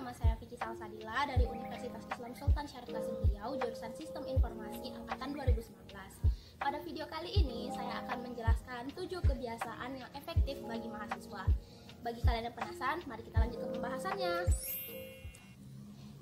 nama saya Vicky Salsadila dari Universitas Islam Sultan Syarif Qasim Riau, jurusan Sistem Informasi Angkatan 2019. Pada video kali ini, saya akan menjelaskan 7 kebiasaan yang efektif bagi mahasiswa. Bagi kalian yang penasaran, mari kita lanjut ke pembahasannya.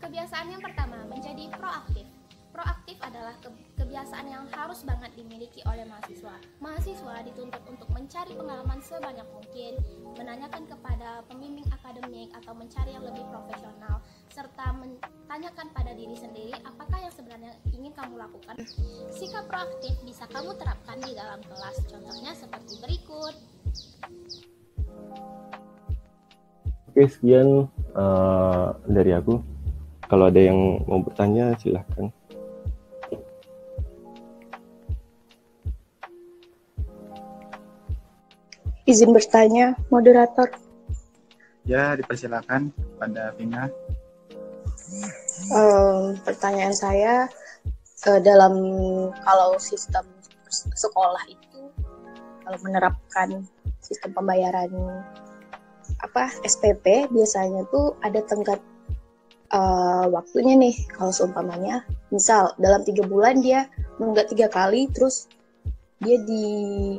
Kebiasaan yang pertama, menjadi proaktif. Proaktif adalah kebiasaan yang harus banget dimiliki oleh mahasiswa. Mahasiswa dituntut untuk mencari pengalaman sebanyak mungkin, menanyakan kepada pembimbing akademik atau mencari yang lebih profesional, serta menanyakan pada diri sendiri apakah yang sebenarnya ingin kamu lakukan. Sikap proaktif bisa kamu terapkan di dalam kelas, contohnya seperti berikut. Oke, sekian dari aku. Kalau ada yang mau bertanya, silahkan. Izin bertanya, moderator. Ya, dipersilakan pada Vina. Pertanyaan saya, kalau sistem sekolah itu, kalau menerapkan sistem pembayaran SPP, biasanya tuh ada tenggat waktunya nih. Kalau seumpamanya, misal dalam 3 bulan dia menunggak 3 kali, terus dia di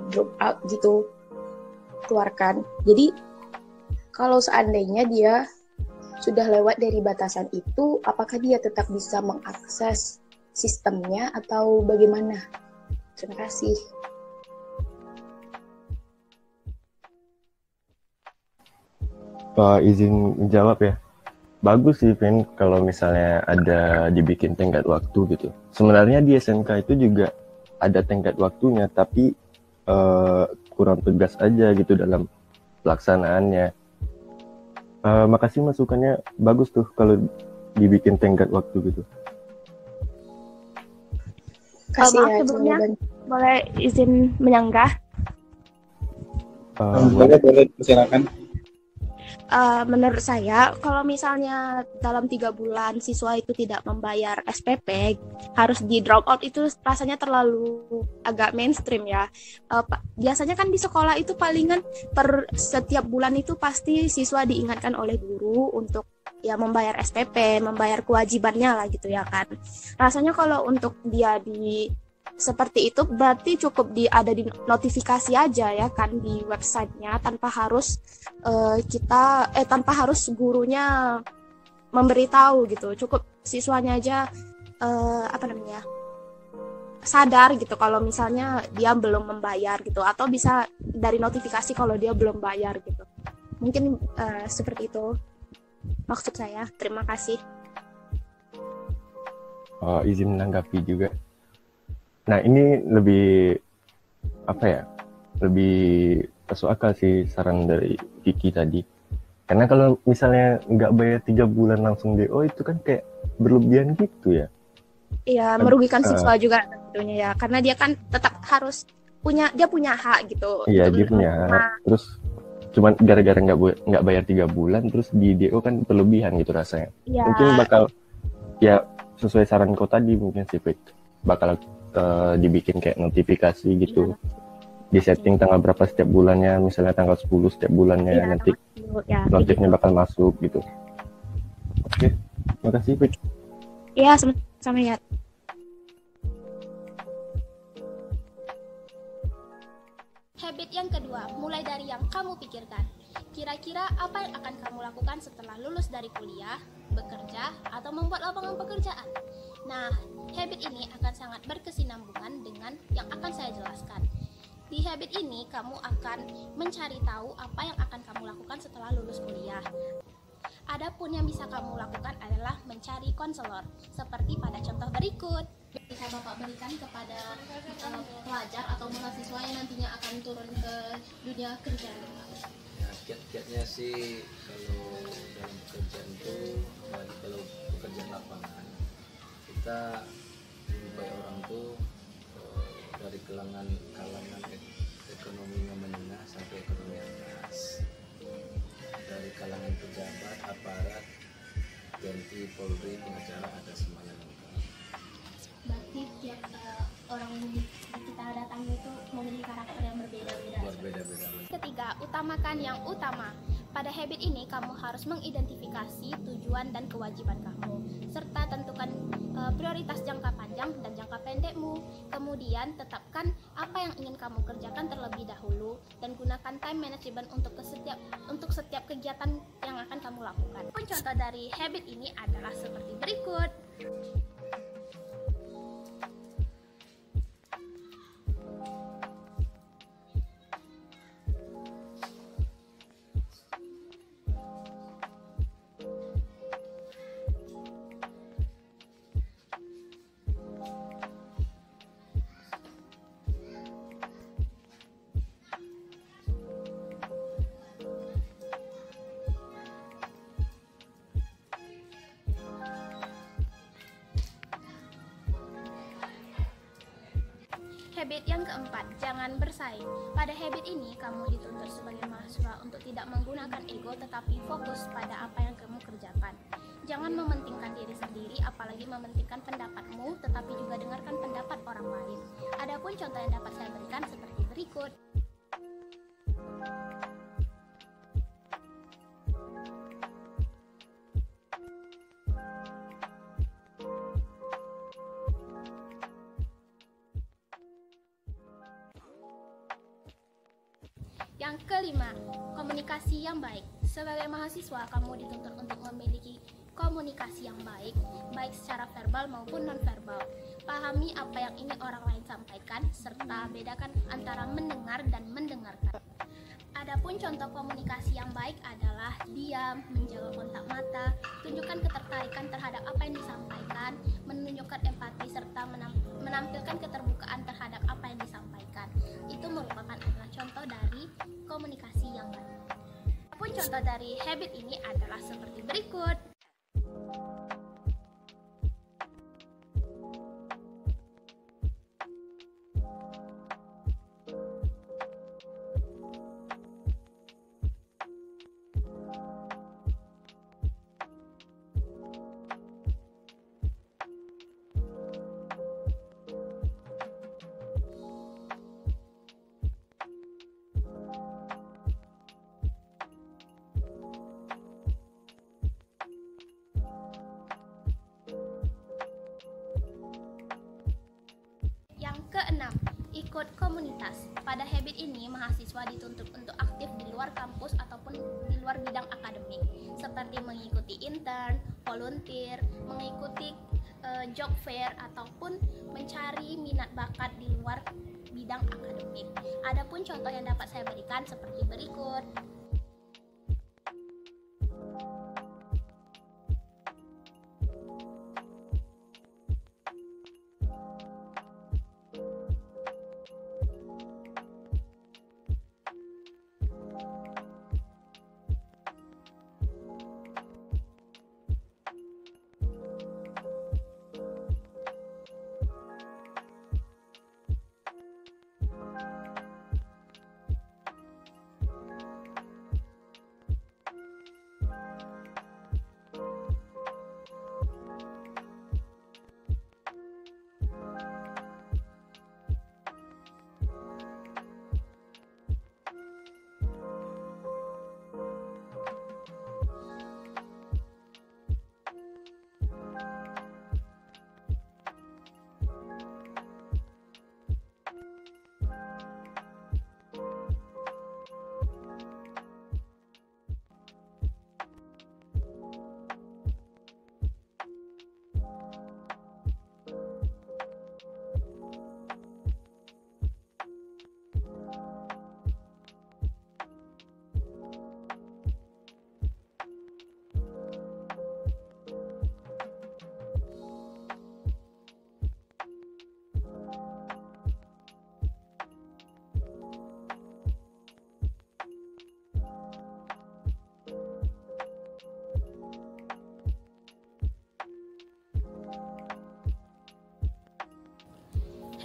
drop out gitu, keluarkan. Jadi kalau seandainya dia sudah lewat dari batasan itu, apakah dia tetap bisa mengakses sistemnya atau bagaimana? Terima kasih. Izin jawab ya. Bagus sih, Vin, kalau misalnya ada dibikin tenggat waktu gitu. Sebenarnya di SMK itu juga ada tenggat waktunya, tapi kurang tegas aja gitu dalam pelaksanaannya. Makasih masukannya, bagus tuh kalau dibikin tenggat waktu gitu. Kasih maaf sebelumnya, boleh izin menyanggah? Boleh, silakan. Menurut saya, kalau misalnya dalam 3 bulan siswa itu tidak membayar SPP, harus di drop out, itu rasanya terlalu agak mainstream ya. Biasanya kan di sekolah itu palingan per setiap bulan itu pasti siswa diingatkan oleh guru untuk ya membayar SPP, membayar kewajibannya lah gitu ya kan. Rasanya kalau untuk dia di seperti itu berarti cukup ada di notifikasi aja ya kan di websitenya, tanpa harus tanpa harus gurunya memberitahu gitu. Cukup siswanya aja sadar gitu kalau misalnya dia belum membayar gitu, atau bisa dari notifikasi kalau dia belum bayar gitu. Mungkin seperti itu maksud saya. Terima kasih. Izin menanggapi juga. Nah, ini lebih lebih masuk akal sih saran dari Vicky tadi. Karena kalau misalnya nggak bayar 3 bulan langsung DO, itu kan kayak berlebihan gitu ya. Iya, merugikan siswa juga tentunya ya, karena dia kan tetap harus punya hak gitu. Iya, dia punya hak. Terus cuman gara-gara nggak bayar 3 bulan, terus di DO kan berlebihan gitu rasanya. Ya. Mungkin bakal ya sesuai saran kau tadi, mungkin sih bakal dibikin kayak notifikasi gitu. Ya. Di setting tanggal berapa setiap bulannya, misalnya tanggal 10 setiap bulannya, ya, nanti notifnya bakal masuk gitu. Oke, makasih Pik. Iya, sama ya. Habit yang kedua, mulai dari yang kamu pikirkan. Kira-kira apa yang akan kamu lakukan setelah lulus dari kuliah, bekerja, atau membuat lapangan pekerjaan? Nah, habit ini akan sangat berkesinambungan dengan yang akan saya jelaskan. Di habit ini, kamu akan mencari tahu apa yang akan kamu lakukan setelah lulus kuliah. Adapun yang bisa kamu lakukan adalah mencari konselor, seperti pada contoh berikut. Bisa Bapak berikan kepada pelajar atau mahasiswa yang nantinya akan turun ke dunia kerja. Ya, kiat-kiatnya sih kalau dalam pekerjaan itu, kalau pekerjaan lapangan, kita menjumpai orang tuh dari kalangan ekonominya menengah sampai ekonomi atas, dari kalangan pejabat, aparat, TNI, Polri, pengacara, ada semuanya lengkap. Berarti tiap orang yang kita datangi itu memiliki karakter yang berbeda-beda. Ketiga, utamakan yang utama. Pada habit ini kamu harus mengidentifikasi tujuan tujuan dan kewajiban kamu, serta tentukan prioritas jangka panjang dan jangka pendekmu. Kemudian tetapkan apa yang ingin kamu kerjakan terlebih dahulu dan gunakan time management untuk setiap kegiatan yang akan kamu lakukan. Contoh dari habit ini adalah seperti berikut. Habit yang keempat, jangan bersaing. Pada habit ini, kamu dituntut sebagai mahasiswa untuk tidak menggunakan ego tetapi fokus pada apa yang kamu kerjakan. Jangan mementingkan diri sendiri, apalagi mementingkan pendapatmu, tetapi juga dengarkan pendapat orang lain. Adapun contoh yang dapat saya berikan seperti berikut. Yang kelima, komunikasi yang baik. Sebagai mahasiswa, kamu dituntut untuk memiliki komunikasi yang baik, baik secara verbal maupun non-verbal. Pahami apa yang ingin orang lain sampaikan, serta bedakan antara mendengar dan mendengarkan. Adapun contoh komunikasi yang baik adalah diam, menjaga kontak mata, tunjukkan ketertarikan terhadap apa yang disampaikan, menunjukkan empati, serta menampilkan keterbukaan terhadap apa yang disampaikan. Itu merupakan adalah contoh dari komunikasi yang baik. Adapun contoh dari habit ini adalah seperti berikut. Keenam, ikut komunitas. Pada habit ini, mahasiswa dituntut untuk aktif di luar kampus ataupun di luar bidang akademik, seperti mengikuti intern, volunteer, mengikuti job fair, ataupun mencari minat bakat di luar bidang akademik. Adapun contoh yang dapat saya berikan seperti berikut.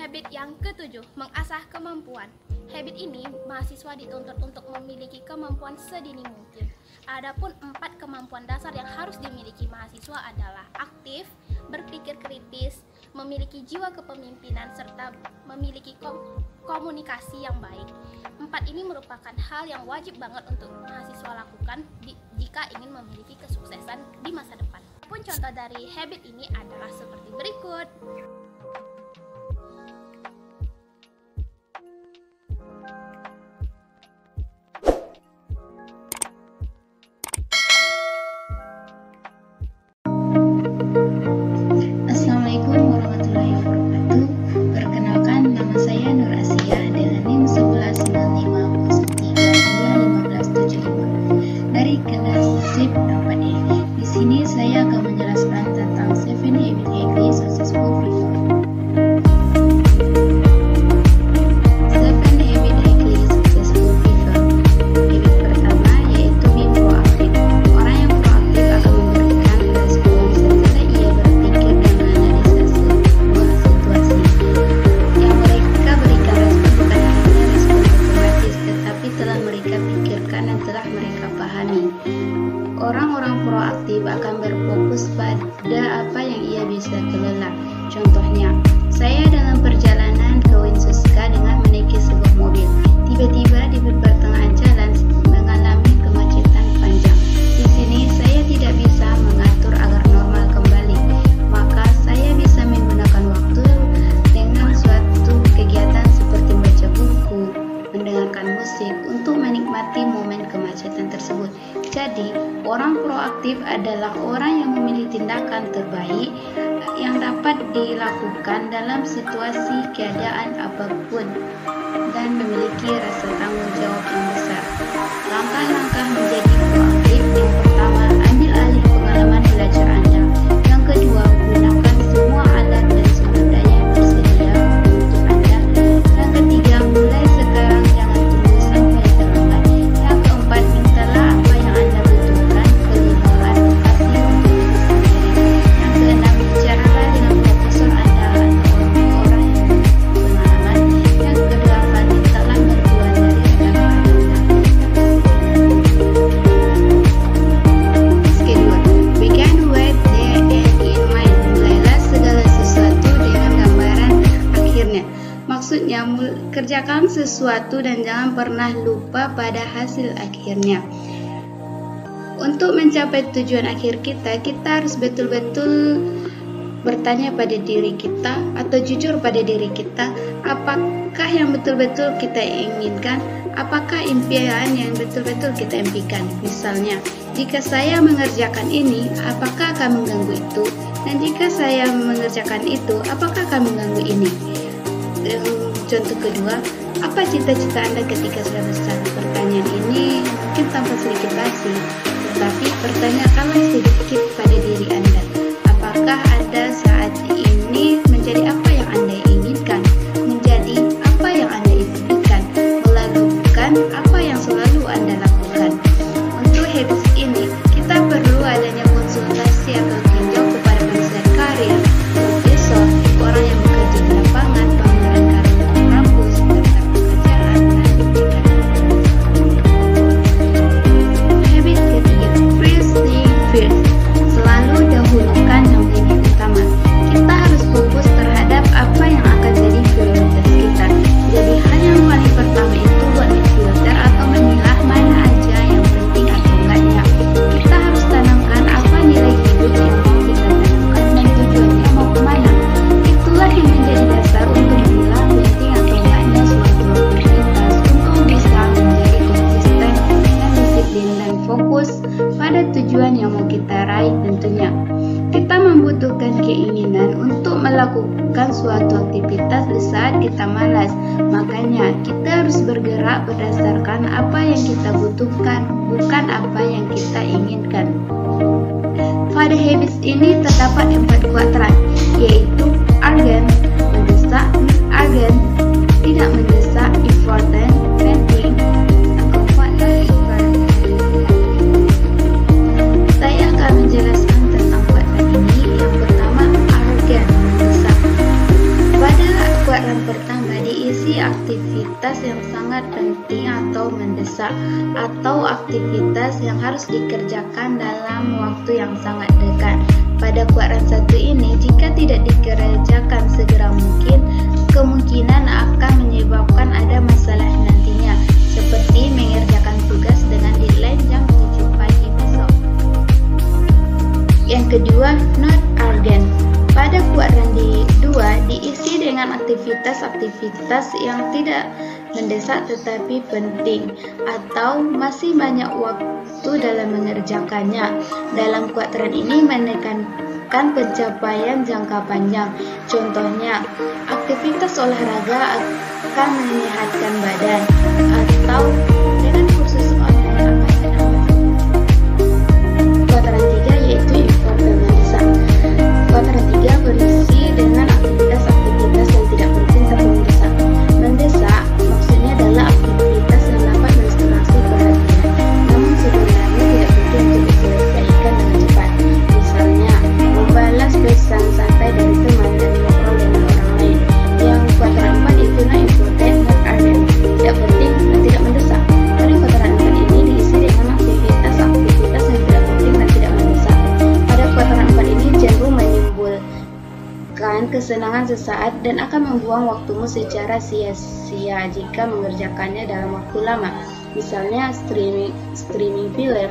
Habit yang ketujuh, mengasah kemampuan. Habit ini, mahasiswa dituntut untuk memiliki kemampuan sedini mungkin. Adapun 4 kemampuan dasar yang harus dimiliki mahasiswa adalah aktif, berpikir kritis, memiliki jiwa kepemimpinan, serta memiliki komunikasi yang baik. 4 ini merupakan hal yang wajib banget untuk mahasiswa lakukan jika ingin memiliki kesuksesan di masa depan. contoh dari habit ini adalah seperti berikut. Assalamualaikum warahmatullahi wabarakatuh. Perkenalkan, nama saya Nur Asia dengan NIM 119503-1575 dari kelas SIP 4E. Di sini saya akan menjelaskan tentang 7 Habit Highly Successful People. 7 Habit Highly Successful People. Habit pertama yaitu being proaktif. Orang yang proaktif akan memberikan respon setelah ia berpikir dan menganalisa sebuah situasi. Yang mereka berikan respon bukan hanya respon otomatis, tetapi telah mereka pikirkan dan telah mereka pahami. Orang-orang proaktif akan berfokus pada apa yang ia bisa kelola. Contohnya, saya dalam perjalanan ke Winsuska dengan menaiki sebuah mobil. Tiba-tiba di pertengahan jalan mengalami kemacetan panjang. Di sini saya tidak bisa mengatur agar normal kembali. Maka saya bisa menggunakan waktu dengan suatu kegiatan seperti membaca buku, mendengarkan musik untuk menikmati momen kemacetan tersebut. Jadi, orang proaktif adalah orang yang memilih tindakan terbaik yang dapat dilakukan dalam situasi keadaan apapun dan memiliki rasa tanggung jawab yang besar. Langkah-langkah menjadi proaktif: yang pertama, ambil alih pengalaman belajar Anda. Yang kedua, gunakan semua alat dan sumber daya yang tersedia untuk Anda. Yang ketiga, mulai sekarang, jangan tunggu sampai terlambat. Yang keempat, mintalah apa yang Anda butuhkan. Kelima, advokasi untuk diri sendiri. Yang keenam, bicaralah dengan profesor Anda atau orang-orang yang berpengalaman. Yang kedelapan, mintalah bantuan dari rekan-rekan Anda. Kedua, begin with the end in mind. Mulailah segala sesuatu dengan gambaran akhirnya. Maksudnya, kerjakan sesuatu dan jangan pernah lupa pada hasil akhirnya. Untuk mencapai tujuan akhir kita harus betul-betul bertanya pada diri kita atau jujur pada diri kita, apakah yang betul-betul kita inginkan, apakah impian yang betul-betul kita impikan. Misalnya, jika saya mengerjakan ini, apakah akan mengganggu itu? Dan jika saya mengerjakan itu, apakah akan mengganggu ini? Contoh kedua, apa cita-cita Anda ketika sudah besar? Pertanyaan ini mungkin tanpa sedikit basi, tetapi pertanyakanlah sedikit pada diri Anda. Apakah Anda saat ini menjadi apa yang Anda inginkan? Menjadi apa yang Anda impikan? Melakukan apa yang selalu Anda lakukan? Untuk habits ini, kita perlu adanya konsultasi atau tinjau kepada penasihat karir, profesor, orang yang bekerja di lapangan, pameran karir di kampus, daftar pekerjaan, dan buktikan. Habit ketiga, first thing first. Selalu dahulukan yang lebih utama. Kita harus fokus terhadap apa yang akan jadi prioritas kita. Jadi hanya paling pertama itu buat filter atau memilah mana aja yang penting atau enggaknya. Kita harus tanamkan apa nilai hidup yang mau kita tanamkan dan tujuannya mau kemana. Itulah yang menjadi dasar untuk memilah penting atau enggaknya suatu aktivitas untuk bisa menjadi konsisten dan disiplin dan fokus pada tujuan yang mau kita raih tentunya. Kita membutuhkan keinginan untuk melakukan suatu aktivitas di saat kita malas. Makanya kita harus bergerak berdasarkan apa yang kita butuhkan, bukan apa yang kita inginkan. Pada habits ini terdapat 4 kuadran, yaitu urgent, mendesak, urgent, tidak mendesak, important, pending, dan keempat important. Saya akan menjelaskan tentang kuadran ini. Yang pertama, urgent, mendesak. Pada kuadran pertama diisi aktivitas yang sangat penting atau mendesak, atau aktivitas yang harus dikerjakan dalam waktu yang sangat dekat. Pada kuadran satu ini, jika tidak dikerjakan segera mungkin, kemungkinan akan menyebabkan ada masalah nantinya, seperti mengerjakan tugas dengan deadline jam 7 pagi besok. Yang kedua, not urgent. Pada kuadran D2 diisi dengan aktivitas-aktivitas yang tidak mendesak tetapi penting atau masih banyak waktu dalam mengerjakannya. Dalam kuadran ini menekankan pencapaian jangka panjang. Contohnya, aktivitas olahraga akan menyehatkan badan atau dengan kursus online akan menambah. Kuadran 3 yaitu important mendesak. Kuadran 3 berisi dengan aktivitas-aktivitas yang tidak penting tapi mendesak. Mendesak maksudnya adalah aktivitas yang dapat menstimulasi perhatian, namun sebenarnya tidak penting untuk diselesaikan dengan cepat. Misalnya, membalas pesan santai dari teman dan ngobrol dengan orang lain. Yang kuadran 4 itu not important, not urgent, tidak penting dan tidak mendesak. Pada kuadran 4 ini diisi dengan aktivitas-aktivitas yang tidak penting dan tidak mendesak. Pada kuadran 4 ini cenderung menimbulkan kesenangan sesaat dan akan membuang waktumu secara sia-sia jika mengerjakannya dalam waktu lama. Misalnya streaming film,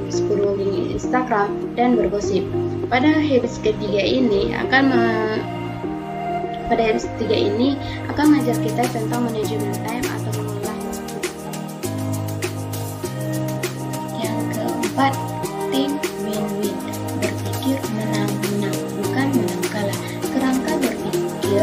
scrolling Instagram, dan bergosip. Pada habits ketiga ini akan mengajar kita tentang manajemen time atau mengolah waktu. Yang keempat, think win-win. Berpikir menang-menang, bukan menang kalah. Kerangka berpikir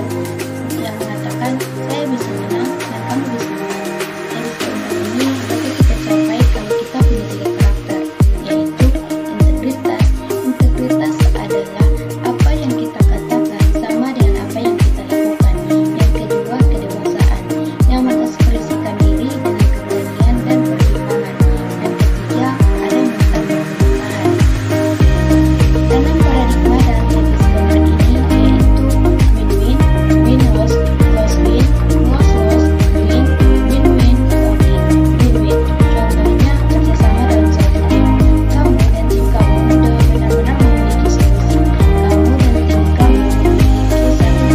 yang mengatakan saya bisa menang dan kamu bisa menang. Habit keempat ini dapat kita capai kalau kita punya 3 karakter, yaitu integritas. Integritas adalah apa yang kita katakan sama dengan apa yang kita lakukan. Yang kedua, kedewasaan yang mengekspresikan diri dengan keberanian dan pertimbangan. Yang ketiga, ada mental pemerintahan. Dalam paradigma dalam habits keempat ini yaitu win-win, win-loss, loss-win, loss-loss, win, win-win, or win-win. Contohnya, kerjasama dalam suatu tim. Kamu dan tim kamu benar-benar memiliki solusi. Kamu dan tim kamu memiliki satu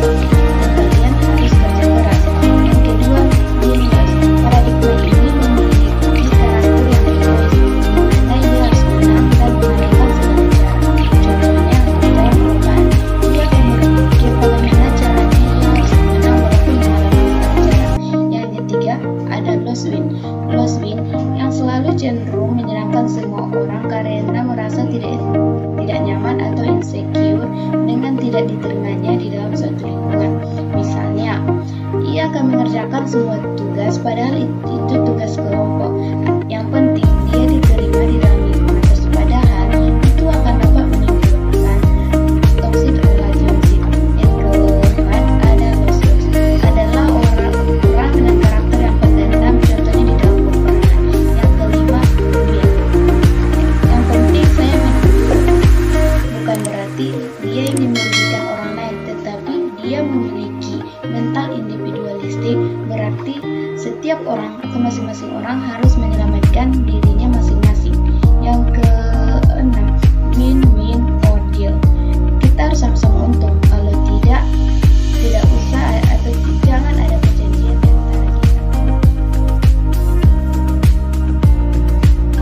tujuan dan kalian harus kerja keras. Yang kedua, win-loss. Paradigma ini memiliki karakter yang egois, di mana ia harus menang dan mengadakan segala cara. Contohnya, dalam perubahan, ia akan berpikir bagaimana caranya ia harus menang walaupun mengalami pelajaran. Yang ketiga, ada loss-win. Loss-win yang selalu cenderung menyenangkan semua orang karena merasa tidak nyaman atau insecure dengan tidak diterimanya di dalam suatu lingkungan. Misalnya, ia akan mengerjakan semua tugas padahal itu tugas kelompok. Yang penting dia diterima di dalam lingkungan tersebut, padahal itu akan dapat menimbulkan toxic relationship. Yang keempat, ada loss-loss. Adalah orang dengan karakter yang pendendam, contohnya di dalam peperangan. Yang kelima, win. Yang penting saya menang. Bukan berarti dia ingin merugikan orang lain, tetapi dia memiliki mental individualistik, berarti setiap orang atau masing-masing orang harus menyelamatkan dirinya masing-masing. Yang keenam, win-win or deal. Kita harus sama-sama untung. Kalau tidak usah atau jangan ada perjanjian di antara kita.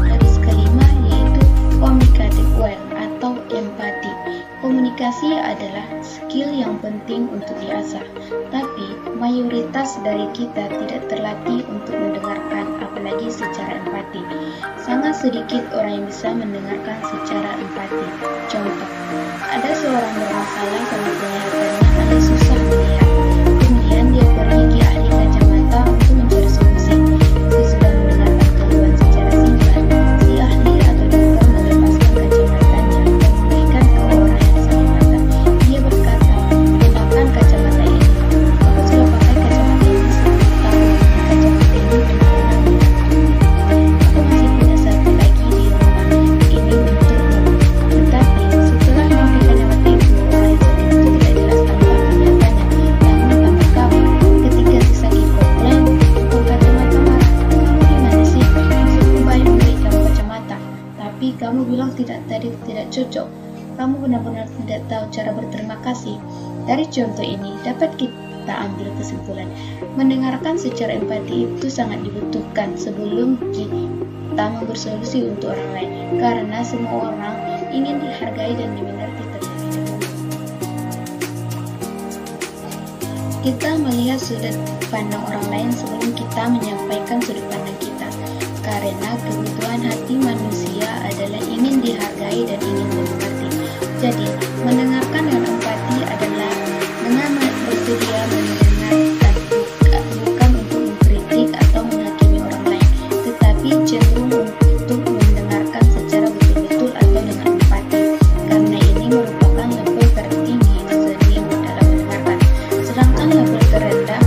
Garis kelima yaitu communicative well atau empati. Komunikasi adalah skill yang penting untuk diasah, tapi mayoritas dari kita tidak terlatih untuk mendengarkan, apalagi secara empati. Sangat sedikit orang yang bisa mendengarkan secara empati. Contoh, ada seorang bermasalah sama penglihatannya alias susah melihat. Kemudian dia pergi ke ahli kacamata untuk mencari solusi. Sesudah mendengarkan keluhan secara singkat, si ahli atau dokter melepaskan kacamatanya dan memberikan ke orang yang sakit mata. Dia berkata, gunakan kacamata ini. Aku sudah pakai kacamata ini 10 tahun. Kacamata ini benar-benar membantu. Aku masih punya satu lagi di rumah. Ini untukmu. Tetapi setelah memakai kacamata itu, orang yang sakit itu tidak jelas tampak kelihatannya. Namun tambah kamu, ketika si sakit komplain tentang kacamata marah, kamu gimana sih? Maksudku baik memberi kamu kacamata, tapi kamu bilang tidak cocok. Kamu benar-benar tidak tahu cara berterima kasih. Dari contoh ini dapat kita ambil kesimpulan, mendengarkan secara empati itu sangat dibutuhkan sebelum kita mau bersolusi untuk orang lain, karena semua orang ingin dihargai dan dimengerti terlebih dahulu. Kita melihat sudut pandang orang lain sebelum kita menyampaikan sudut pandang kita, karena kebutuhan hati manusia adalah ingin dihargai dan ingin dimengerti. Jadi, mendengarkan dengan empati adalah dengan bersedia mendengarkan, bukan untuk mengkritik atau menghakimi orang lain, tetapi cenderung untuk mendengarkan secara betul-betul atau dengan empati, karena ini merupakan level tertinggi seni dalam mendengarkan. Sedangkan level terendah,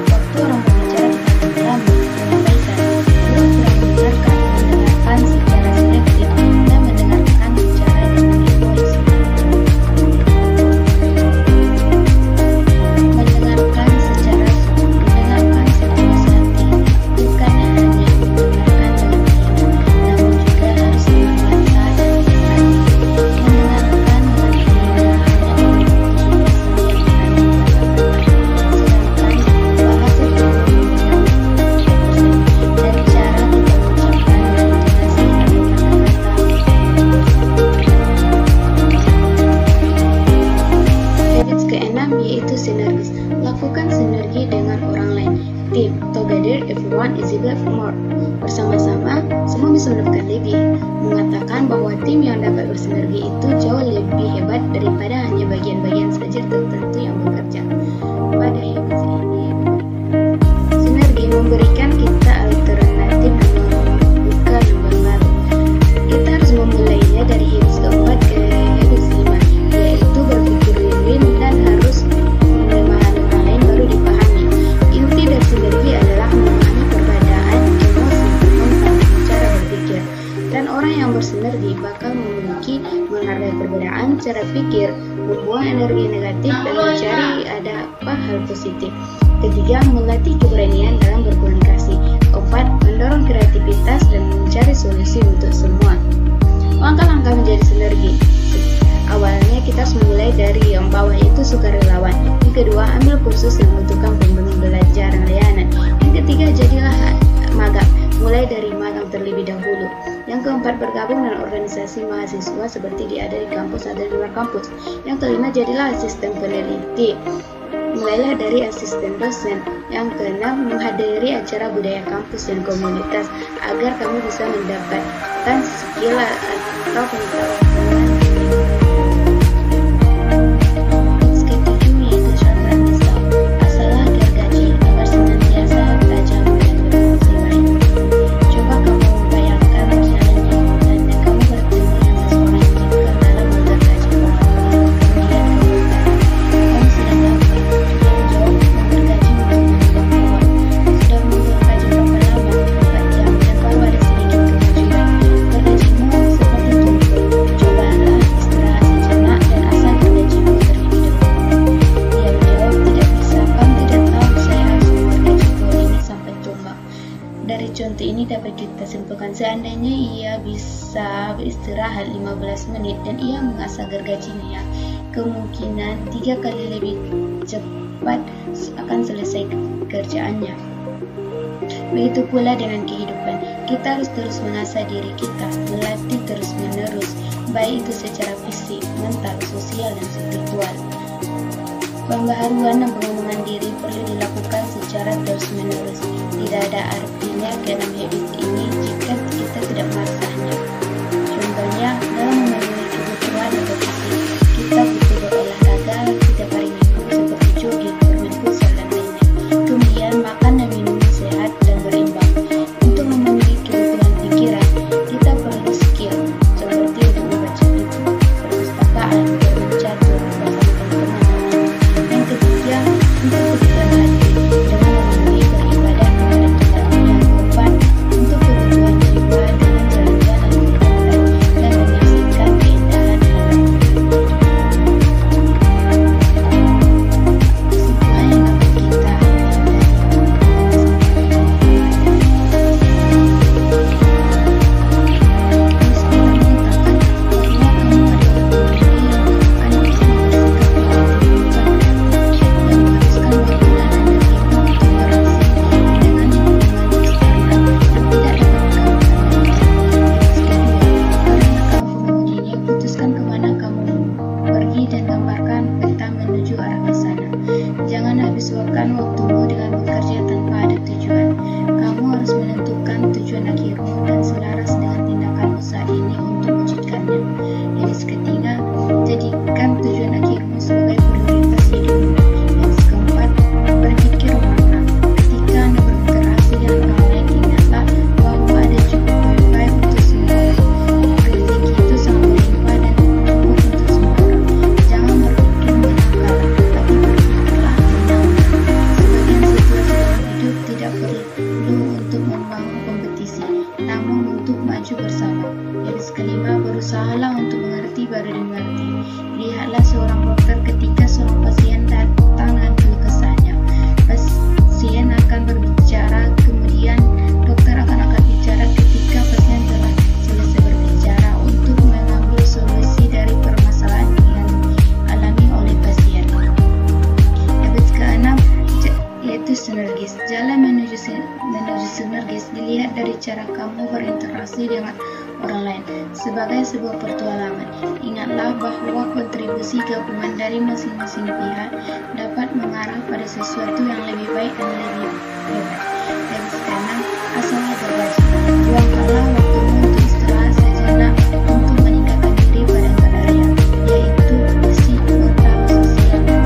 waktu orang berbicara dengan dalam menyampaikan, pura-pura mendengarkan secara selektif, dan mendengarkan secara dengan egois. Mendengarkan secara sepuas hati, bukan hanya mendengarkan dengan hina, namun juga harus membaca dan mengerti. Mendengarkan dengan hina hanya memiliki kesendian sedangkan bahasa juga dan cara kita mengucapkan dan intonasi atau kata-kata. Habits keenam yaitu sinergis. Lakukan sinergi dengan orang lain. Team, together everyone is equal for more. Bersama-sama, semua bisa mendapatkan lebih. Mengatakan bahwa tim yang dapat bersinergi itu jauh lebih hebat daripada hanya bagian-bagian saja tertentu yang bekerja. Pada habits ini, sinergi memberikan kita alternatif dan membuka lembar baru. Kita harus memulainya dari habits keempat ke habits 5, yaitu berpikir win-win dan harus memahami orang lain baru dipahami. Inti dari sinergi adalah memahami perbedaan emosi, teman, dan cara berpikir. Dan orang yang bersinergi bakal memiliki menghargai perbedaan cara pikir, membuang energi negatif dan mencari ada apa hal positif. Ketiga, melatih keberanian dalam berkomunikasi. Keempat, mendorong kreativitas dan mencari solusi untuk semua. Langkah-langkah menjadi sinergi. Awalnya kita harus mulai dari yang bawah, yaitu sukarelawan. Yang kedua, ambil kursus yang membutuhkan pembelajaran layanan. Yang ketiga, jadilah magang, mulai dari magang terlebih dahulu. Yang keempat, bergabung dengan organisasi mahasiswa seperti ada di kampus atau di luar kampus. Yang kelima, jadilah asisten peneliti, mulailah dari asisten dosen. Yang keenam, menghadiri acara budaya kampus dan komunitas agar kamu bisa mendapatkan skill atau pengetahuan. Ketujuh yaitu syaraf misal, asalah gergaji agar senantiasa tajam dan berfungsi baik. Coba kamu membayangkan perjalanan jauh dan kamu bertemu dengan seseorang yang jika dalam menggergaji pohon, kemudian kamu sedang jauh menggergaji pohon, sudah menggergaji berapa lama? 4 jam, dan baru ada sedikit kemajuan. Gergajimu seperti tumpul. Cobalah istirahat sejenak dan asal gergajimu terlebih dahulu. Dia menjawab, tidak bisa, kamu tidak tahu saya harus menggergaji pohon ini sampai tumbang. Dari contoh ini dapat kita simpulkan seandainya ia bisa beristirahat 15 menit dan ia mengasah gergajinya, kemungkinan 3 kali lebih cepat akan selesai kerjaannya. Begitu pula dengan kehidupan, kita harus terus mengasah diri kita, melatih terus menerus, baik itu secara fisik, mental, sosial, dan spiritual. Pembaharuan dan pengembangan diri perlu dilakukan secara terus menerus. Tidak ada artinya keenam habits ini jika kita tidak mengasahnya. Contohnya, dalam memenuhi kebutuhan atau fisik, kita butuh berolahraga setiap hari minggu seperti jogging, bermain futsal, dan lainnya. Kemudian makan dan minum sehat dan berimbang. Untuk memenuhi kebutuhan pikiran, kita perlu skill seperti untuk membaca buku, perpustakaan, bermain catur, bersama teman-teman. Yang ketiga, untuk kebutuhan hati dengan memenuhi beribadah kepada Tuhan. Yang keempat, untuk kebutuhan jiwa dengan jalan-jalan ke pantai dan menyaksikan keindahan alam. Kesimpulan yang dapat kita dan gambarkan peta menuju arah ke sana. Jangan habiskan waktumu dengan bekerja tanpa ada tujuan. Kamu harus menentukan tujuan akhirmu dan selaras dengan tindakanmu saat ini untuk mewujudkannya. Yang ketiga, jadikan tujuan akhirmu sebagai prioritas hidupmu. Yang keempat, berpikir makna. Ketika Anda berinteraksi dengan orang lain, ingatlah bahwa ada cukup wifi untuk semua orang. Rezeki itu sangat berlimpah dan cukup untuk semua orang. Jangan berpikir menangkal, tapi berpikirlah menang. Sebagian situasi dalam hidup tidak perlu untuk membangun kompetisi, namun untuk maju bersama. Yang kelima, berusahalah untuk mengerti baru dimengerti. Lihatlah seorang dokter ketika seorang pasien datang dengan keluh kesahnya. Pasien akan berbicara, kemudian dokter akan angkat bicara ketika pasien telah selesai berbicara untuk mengambil solusi dari permasalahan yang dialami oleh pasien. Habit keenam yaitu sinergis. Jalan menuju sinergis dilihat dari cara kamu berinteraksi dengan orang lain sebagai sebuah petualangan. Ingatlah bahwa kontribusi gabungan dari masing-masing pihak dapat mengarah pada sesuatu yang lebih baik dan lebih hebat. Dan sekarang, asalnya berbagi. Luangkanlah waktumu untuk istirahat sejenak untuk meningkatkan diri pada kadar yaitu psikotal sosial dan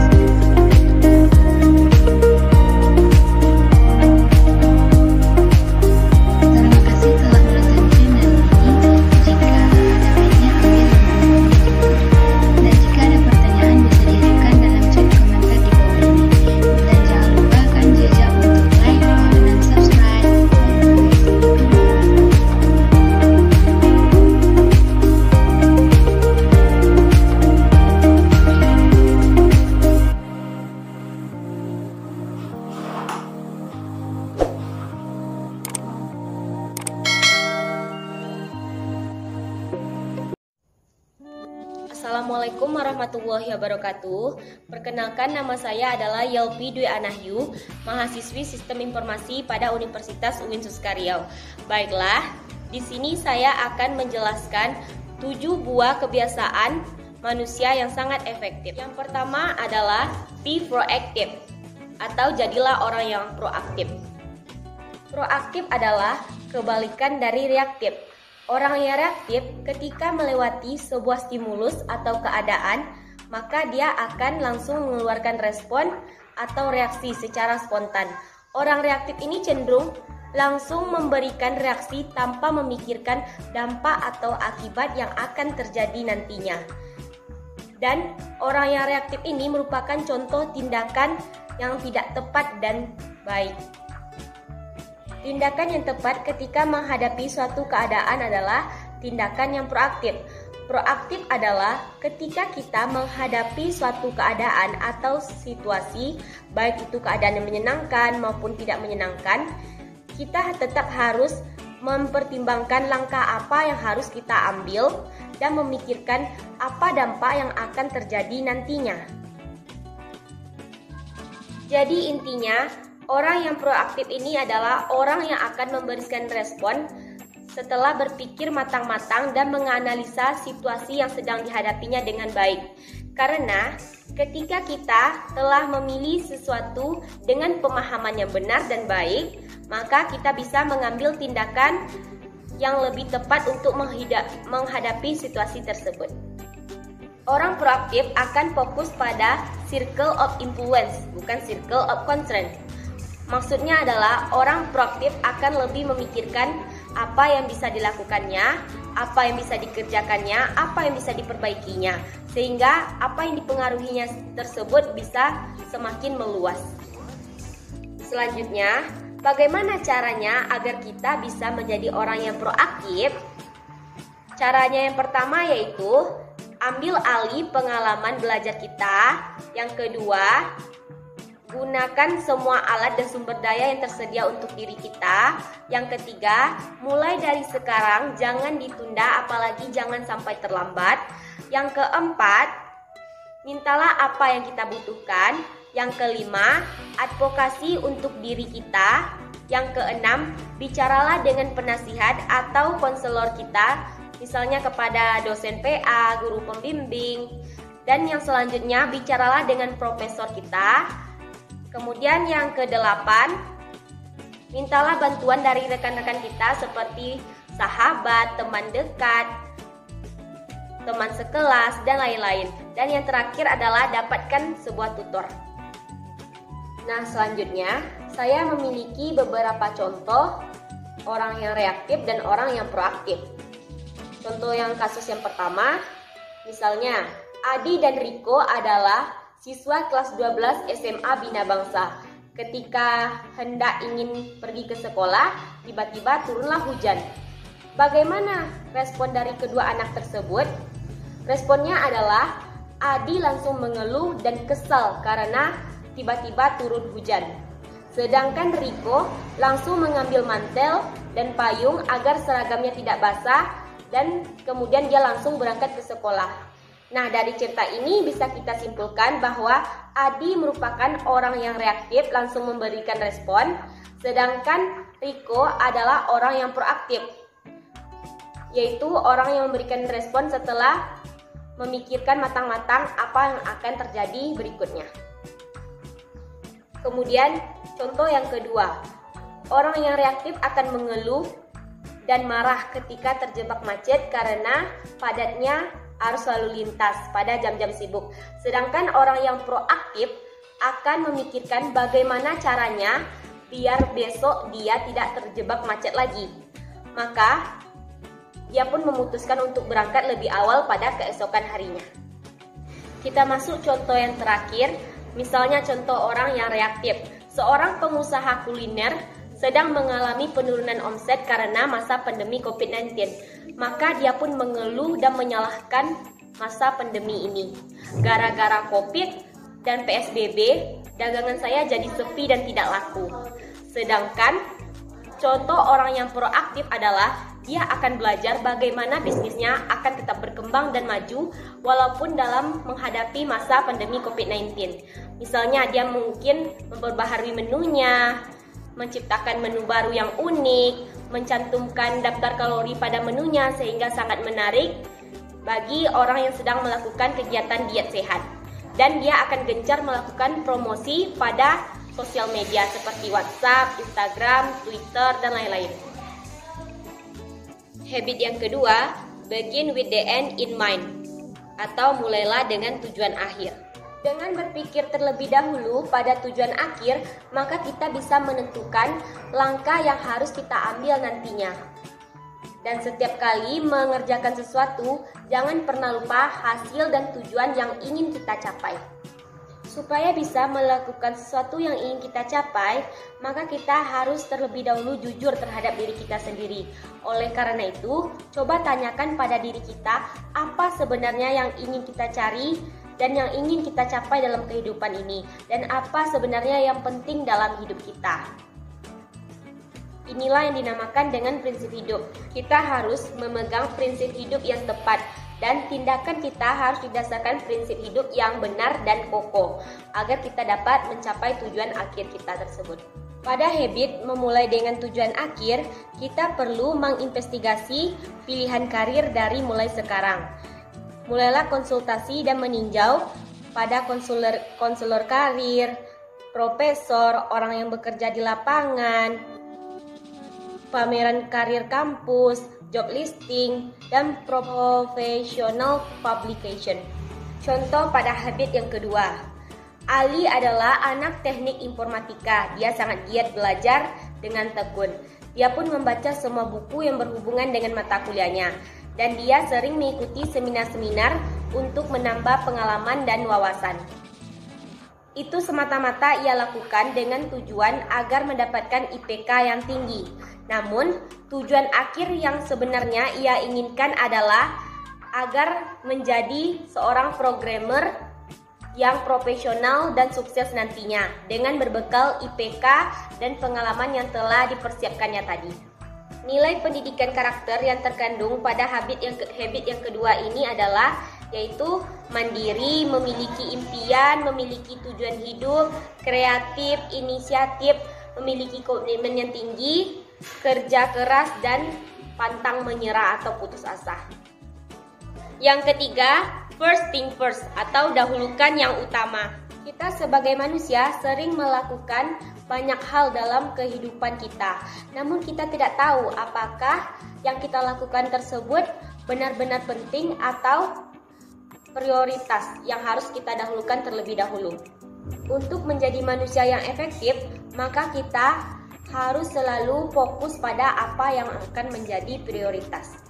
terima kasih telah menonton channel ini. Jika ada baiknya ambil dan jika ada pertanyaan bisa diajukan dalam chat komentar di bawah ini. Dan jangan lupakan jejak untuk like, comment, dan subscribe. Assalamualaikum warahmatullahi wabarakatuh. Perkenalkan, nama saya adalah Yelpi Dwi Anahyu, mahasiswi Sistem Informasi pada Universitas UIN Suska-Riau. Baiklah, di sini saya akan menjelaskan 7 buah kebiasaan manusia yang sangat efektif. Yang pertama adalah be proactive atau jadilah orang yang proaktif. Proaktif adalah kebalikan dari reaktif. Orang yang reaktif ketika melewati sebuah stimulus atau keadaan, maka dia akan langsung mengeluarkan respon atau reaksi secara spontan. Orang reaktif ini cenderung langsung memberikan reaksi tanpa memikirkan dampak atau akibat yang akan terjadi nantinya. Dan orang yang reaktif ini merupakan contoh tindakan yang tidak tepat dan baik. Tindakan yang tepat ketika menghadapi suatu keadaan adalah tindakan yang proaktif. Proaktif adalah ketika kita menghadapi suatu keadaan atau situasi, baik itu keadaan yang menyenangkan maupun tidak menyenangkan, kita tetap harus mempertimbangkan langkah apa yang harus kita ambil dan memikirkan apa dampak yang akan terjadi nantinya. Jadi intinya, orang yang proaktif ini adalah orang yang akan memberikan respon setelah berpikir matang-matang dan menganalisa situasi yang sedang dihadapinya dengan baik. Karena ketika kita telah memilih sesuatu dengan pemahaman yang benar dan baik, maka kita bisa mengambil tindakan yang lebih tepat untuk menghadapi situasi tersebut. Orang proaktif akan fokus pada circle of influence, bukan circle of concern. Maksudnya adalah orang proaktif akan lebih memikirkan apa yang bisa dilakukannya, apa yang bisa dikerjakannya, apa yang bisa diperbaikinya, sehingga apa yang dipengaruhinya tersebut bisa semakin meluas. Selanjutnya, bagaimana caranya agar kita bisa menjadi orang yang proaktif? Caranya yang pertama yaitu ambil alih pengalaman belajar kita. Yang kedua, gunakan semua alat dan sumber daya yang tersedia untuk diri kita. Yang ketiga, mulai dari sekarang jangan ditunda, apalagi jangan sampai terlambat. Yang keempat, mintalah apa yang kita butuhkan. Yang kelima, advokasi untuk diri kita. Yang keenam, bicaralah dengan penasihat atau konselor kita, misalnya kepada dosen PA, guru pembimbing. Dan yang selanjutnya, bicaralah dengan profesor kita. Kemudian yang ke-8, mintalah bantuan dari rekan-rekan kita seperti sahabat, teman dekat, teman sekelas, dan lain-lain. Dan yang terakhir adalah dapatkan sebuah tutor. Nah, selanjutnya saya memiliki beberapa contoh orang yang reaktif dan orang yang proaktif. Contoh yang kasus yang pertama, misalnya Adi dan Riko adalah siswa kelas 12 SMA Bina Bangsa. Ketika hendak ingin pergi ke sekolah, tiba-tiba turunlah hujan. Bagaimana respon dari kedua anak tersebut? Responnya adalah Adi langsung mengeluh dan kesal karena tiba-tiba turun hujan. Sedangkan Riko langsung mengambil mantel dan payung agar seragamnya tidak basah dan kemudian dia langsung berangkat ke sekolah. Nah, dari cerita ini bisa kita simpulkan bahwa Adi merupakan orang yang reaktif langsung memberikan respon, sedangkan Riko adalah orang yang proaktif, yaitu orang yang memberikan respon setelah memikirkan matang-matang apa yang akan terjadi berikutnya. Kemudian contoh yang kedua, orang yang reaktif akan mengeluh dan marah ketika terjebak macet karena padatnya arus lalu lintas pada jam-jam sibuk. Sedangkan orang yang proaktif akan memikirkan bagaimana caranya biar besok dia tidak terjebak macet lagi. Maka dia pun memutuskan untuk berangkat lebih awal pada keesokan harinya. Kita masuk contoh yang terakhir, misalnya contoh orang yang reaktif. Seorang pengusaha kuliner sedang mengalami penurunan omset karena masa pandemi COVID-19. Maka dia pun mengeluh dan menyalahkan masa pandemi ini. Gara-gara COVID dan PSBB, dagangan saya jadi sepi dan tidak laku. Sedangkan contoh orang yang proaktif adalah dia akan belajar bagaimana bisnisnya akan tetap berkembang dan maju walaupun dalam menghadapi masa pandemi COVID-19. Misalnya dia mungkin memperbaharui menunya, menciptakan menu baru yang unik, mencantumkan daftar kalori pada menunya sehingga sangat menarik bagi orang yang sedang melakukan kegiatan diet sehat. Dan dia akan gencar melakukan promosi pada sosial media seperti WhatsApp, Instagram, Twitter, dan lain-lain. Habit yang kedua, begin with the end in mind, atau mulailah dengan tujuan akhir. Dengan berpikir terlebih dahulu pada tujuan akhir, maka kita bisa menentukan langkah yang harus kita ambil nantinya. Dan setiap kali mengerjakan sesuatu, jangan pernah lupa hasil dan tujuan yang ingin kita capai. Supaya bisa melakukan sesuatu yang ingin kita capai, maka kita harus terlebih dahulu jujur terhadap diri kita sendiri. Oleh karena itu, coba tanyakan pada diri kita apa sebenarnya yang ingin kita cari dan yang ingin kita capai dalam kehidupan ini, dan apa sebenarnya yang penting dalam hidup kita. Inilah yang dinamakan dengan prinsip hidup. Kita harus memegang prinsip hidup yang tepat, dan tindakan kita harus didasarkan prinsip hidup yang benar dan kokoh agar kita dapat mencapai tujuan akhir kita tersebut. Pada habit memulai dengan tujuan akhir, kita perlu menginvestigasi pilihan karir dari mulai sekarang. Mulailah konsultasi dan meninjau pada konselor karir, profesor, orang yang bekerja di lapangan, pameran karir kampus, job listing, dan professional publication. Contoh pada habit yang kedua, Ali adalah anak teknik informatika. Dia sangat giat belajar dengan tekun. Dia pun membaca semua buku yang berhubungan dengan mata kuliahnya. Dan dia sering mengikuti seminar-seminar untuk menambah pengalaman dan wawasan. Itu semata-mata ia lakukan dengan tujuan agar mendapatkan IPK yang tinggi. Namun, tujuan akhir yang sebenarnya ia inginkan adalah agar menjadi seorang programmer yang profesional dan sukses nantinya dengan berbekal IPK dan pengalaman yang telah dipersiapkannya tadi. Nilai pendidikan karakter yang terkandung pada habit yang kedua ini adalah yaitu mandiri, memiliki impian, memiliki tujuan hidup, kreatif, inisiatif, memiliki komitmen yang tinggi, kerja keras, dan pantang menyerah atau putus asa. Yang ketiga, First thing first atau dahulukan yang utama. Kita sebagai manusia sering melakukan banyak hal dalam kehidupan kita. Namun kita tidak tahu apakah yang kita lakukan tersebut benar-benar penting atau prioritas yang harus kita dahulukan terlebih dahulu. Untuk menjadi manusia yang efektif, maka kita harus selalu fokus pada apa yang akan menjadi prioritas.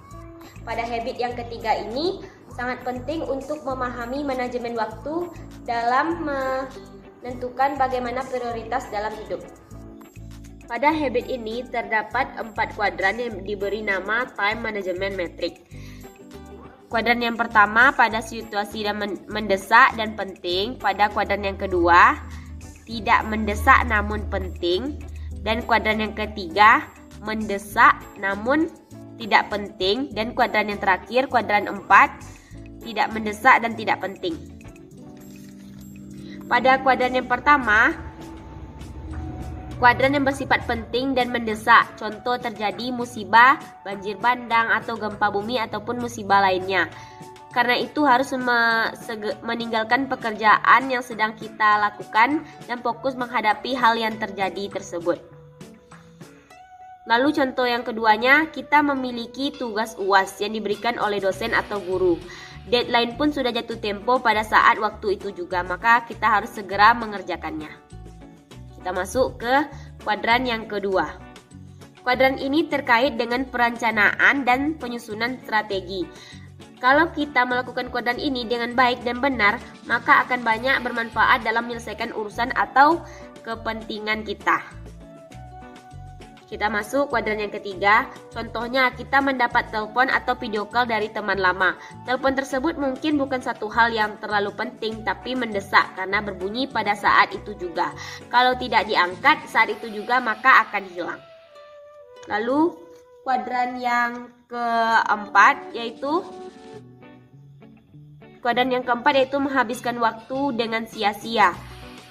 Pada habit yang ketiga ini sangat penting untuk memahami manajemen waktu dalam menentukan bagaimana prioritas dalam hidup. Pada habit ini terdapat 4 kuadran yang diberi nama time management metric. Kuadran yang pertama pada situasi dan mendesak dan penting. Pada kuadran yang kedua tidak mendesak namun penting. Dan kuadran yang ketiga mendesak namun tidak penting. Dan kuadran yang terakhir, kuadran 4, tidak mendesak dan tidak penting. Pada kuadran yang pertama, kuadran yang bersifat penting dan mendesak. Contoh terjadi musibah, banjir bandang atau gempa bumi ataupun musibah lainnya. Karena itu harus meninggalkan pekerjaan yang sedang kita lakukan dan fokus menghadapi hal yang terjadi tersebut. Lalu contoh yang keduanya, kita memiliki tugas UAS yang diberikan oleh dosen atau guru. Deadline pun sudah jatuh tempo pada saat waktu itu juga, maka kita harus segera mengerjakannya. Kita masuk ke kuadran yang kedua. Kuadran ini terkait dengan perencanaan dan penyusunan strategi. Kalau kita melakukan kuadran ini dengan baik dan benar, maka akan banyak bermanfaat dalam menyelesaikan urusan atau kepentingan kita. Kita masuk kuadran yang ketiga. Contohnya, kita mendapat telepon atau video call dari teman lama. Telepon tersebut mungkin bukan satu hal yang terlalu penting, tapi mendesak karena berbunyi pada saat itu juga. Kalau tidak diangkat saat itu juga, maka akan hilang. Lalu, kuadran yang keempat yaitu menghabiskan waktu dengan sia-sia.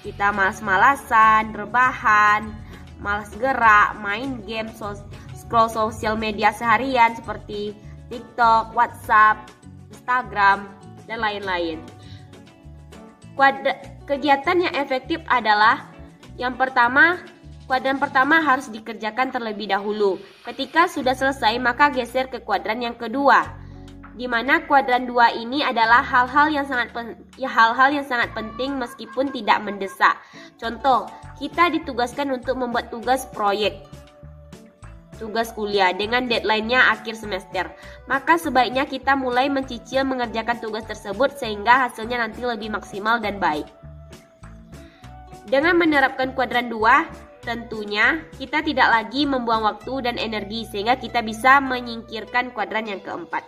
Kita malas-malasan, rebahan, malas gerak, main game, scroll sosial media seharian seperti TikTok, WhatsApp, Instagram, dan lain-lain. Kegiatan yang efektif adalah yang pertama, kuadran pertama harus dikerjakan terlebih dahulu. Ketika sudah selesai, maka geser ke kuadran yang kedua, di mana kuadran 2 ini adalah hal-hal yang sangat penting meskipun tidak mendesak. Contoh, kita ditugaskan untuk membuat tugas proyek, tugas kuliah dengan deadline-nya akhir semester. Maka sebaiknya kita mulai mencicil mengerjakan tugas tersebut sehingga hasilnya nanti lebih maksimal dan baik. Dengan menerapkan kuadran 2, tentunya kita tidak lagi membuang waktu dan energi sehingga kita bisa menyingkirkan kuadran yang keempat.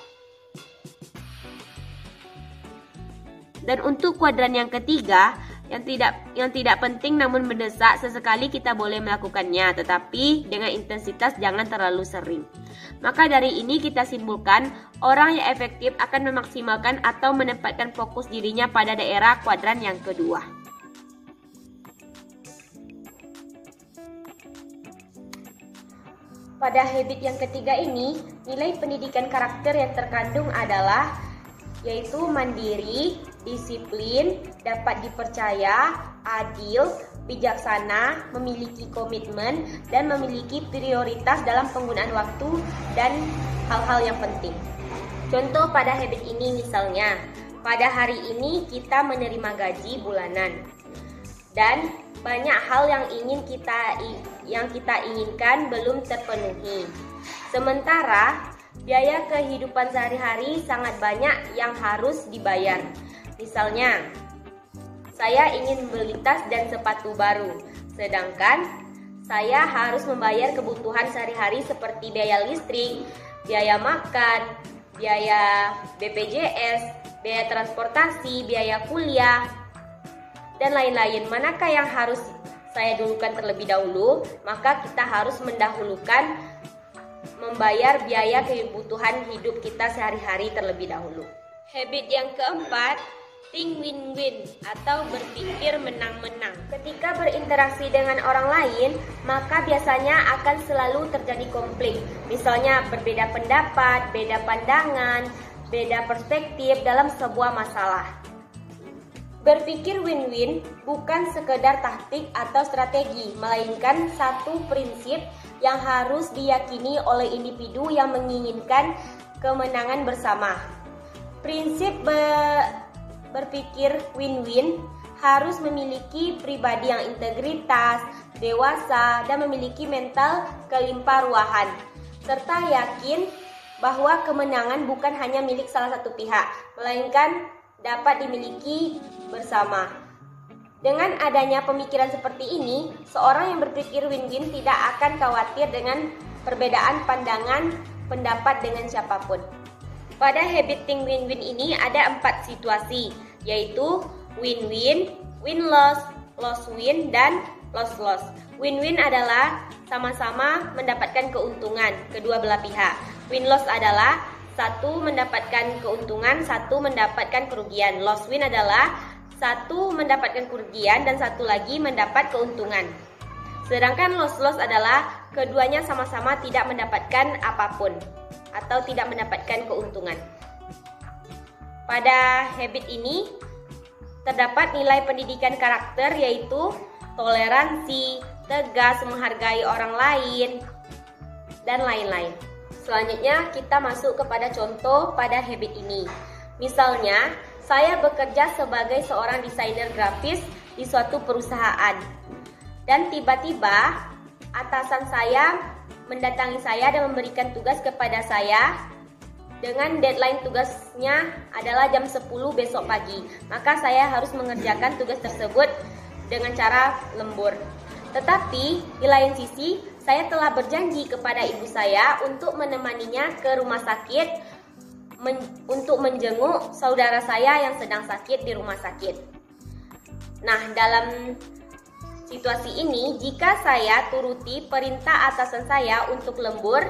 Dan untuk kuadran yang ketiga, yang tidak penting namun mendesak, sesekali kita boleh melakukannya, tetapi dengan intensitas jangan terlalu sering. Maka dari ini kita simpulkan, orang yang efektif akan memaksimalkan atau menempatkan fokus dirinya pada daerah kuadran yang kedua. Pada habit yang ketiga ini, nilai pendidikan karakter yang terkandung adalah yaitu mandiri, disiplin, dapat dipercaya, adil, bijaksana, memiliki komitmen, dan memiliki prioritas dalam penggunaan waktu dan hal-hal yang penting. Contoh pada habit ini misalnya, pada hari ini kita menerima gaji bulanan dan banyak hal yang kita inginkan belum terpenuhi. Sementara biaya kehidupan sehari-hari sangat banyak yang harus dibayar. Misalnya, saya ingin membeli tas dan sepatu baru, sedangkan saya harus membayar kebutuhan sehari-hari seperti biaya listrik, biaya makan, biaya BPJS, biaya transportasi, biaya kuliah, dan lain-lain. Manakah yang harus saya dulukan terlebih dahulu? Maka kita harus mendahulukan membayar biaya kebutuhan hidup kita sehari-hari terlebih dahulu. Habit yang keempat, think win-win atau berpikir menang-menang. Ketika berinteraksi dengan orang lain, maka biasanya akan selalu terjadi konflik. Misalnya berbeda pendapat, beda pandangan, beda perspektif dalam sebuah masalah. Berpikir win-win bukan sekedar taktik atau strategi, melainkan satu prinsip yang harus diyakini oleh individu yang menginginkan kemenangan bersama. Prinsip berpikir win-win harus memiliki pribadi yang integritas, dewasa, dan memiliki mental kelimparuahan, serta yakin bahwa kemenangan bukan hanya milik salah satu pihak, melainkan dapat dimiliki bersama. Dengan adanya pemikiran seperti ini, seorang yang berpikir win-win tidak akan khawatir dengan perbedaan pandangan pendapat dengan siapapun. Pada habit think win-win ini ada 4 situasi, yaitu win-win, win-loss, loss-win, dan loss-loss. Win-win adalah sama-sama mendapatkan keuntungan kedua belah pihak. Win-loss adalah satu mendapatkan keuntungan, satu mendapatkan kerugian. Loss-win adalah satu mendapatkan kerugian dan satu lagi mendapat keuntungan. Sedangkan loss-loss adalah keduanya sama-sama tidak mendapatkan apapun atau tidak mendapatkan keuntungan. Pada habit ini terdapat nilai pendidikan karakter, yaitu toleransi, tegas, menghargai orang lain, dan lain-lain. Selanjutnya kita masuk kepada contoh pada habit ini. Misalnya, saya bekerja sebagai seorang desainer grafis di suatu perusahaan. Dan tiba-tiba atasan saya mendatangi saya dan memberikan tugas kepada saya dengan deadline tugasnya adalah jam 10 besok pagi. Maka saya harus mengerjakan tugas tersebut dengan cara lembur. Tetapi di lain sisi, saya telah berjanji kepada ibu saya untuk menemaninya ke rumah sakit untuk menjenguk saudara saya yang sedang sakit di rumah sakit. Nah, dalam situasi ini, jika saya turuti perintah atasan saya untuk lembur,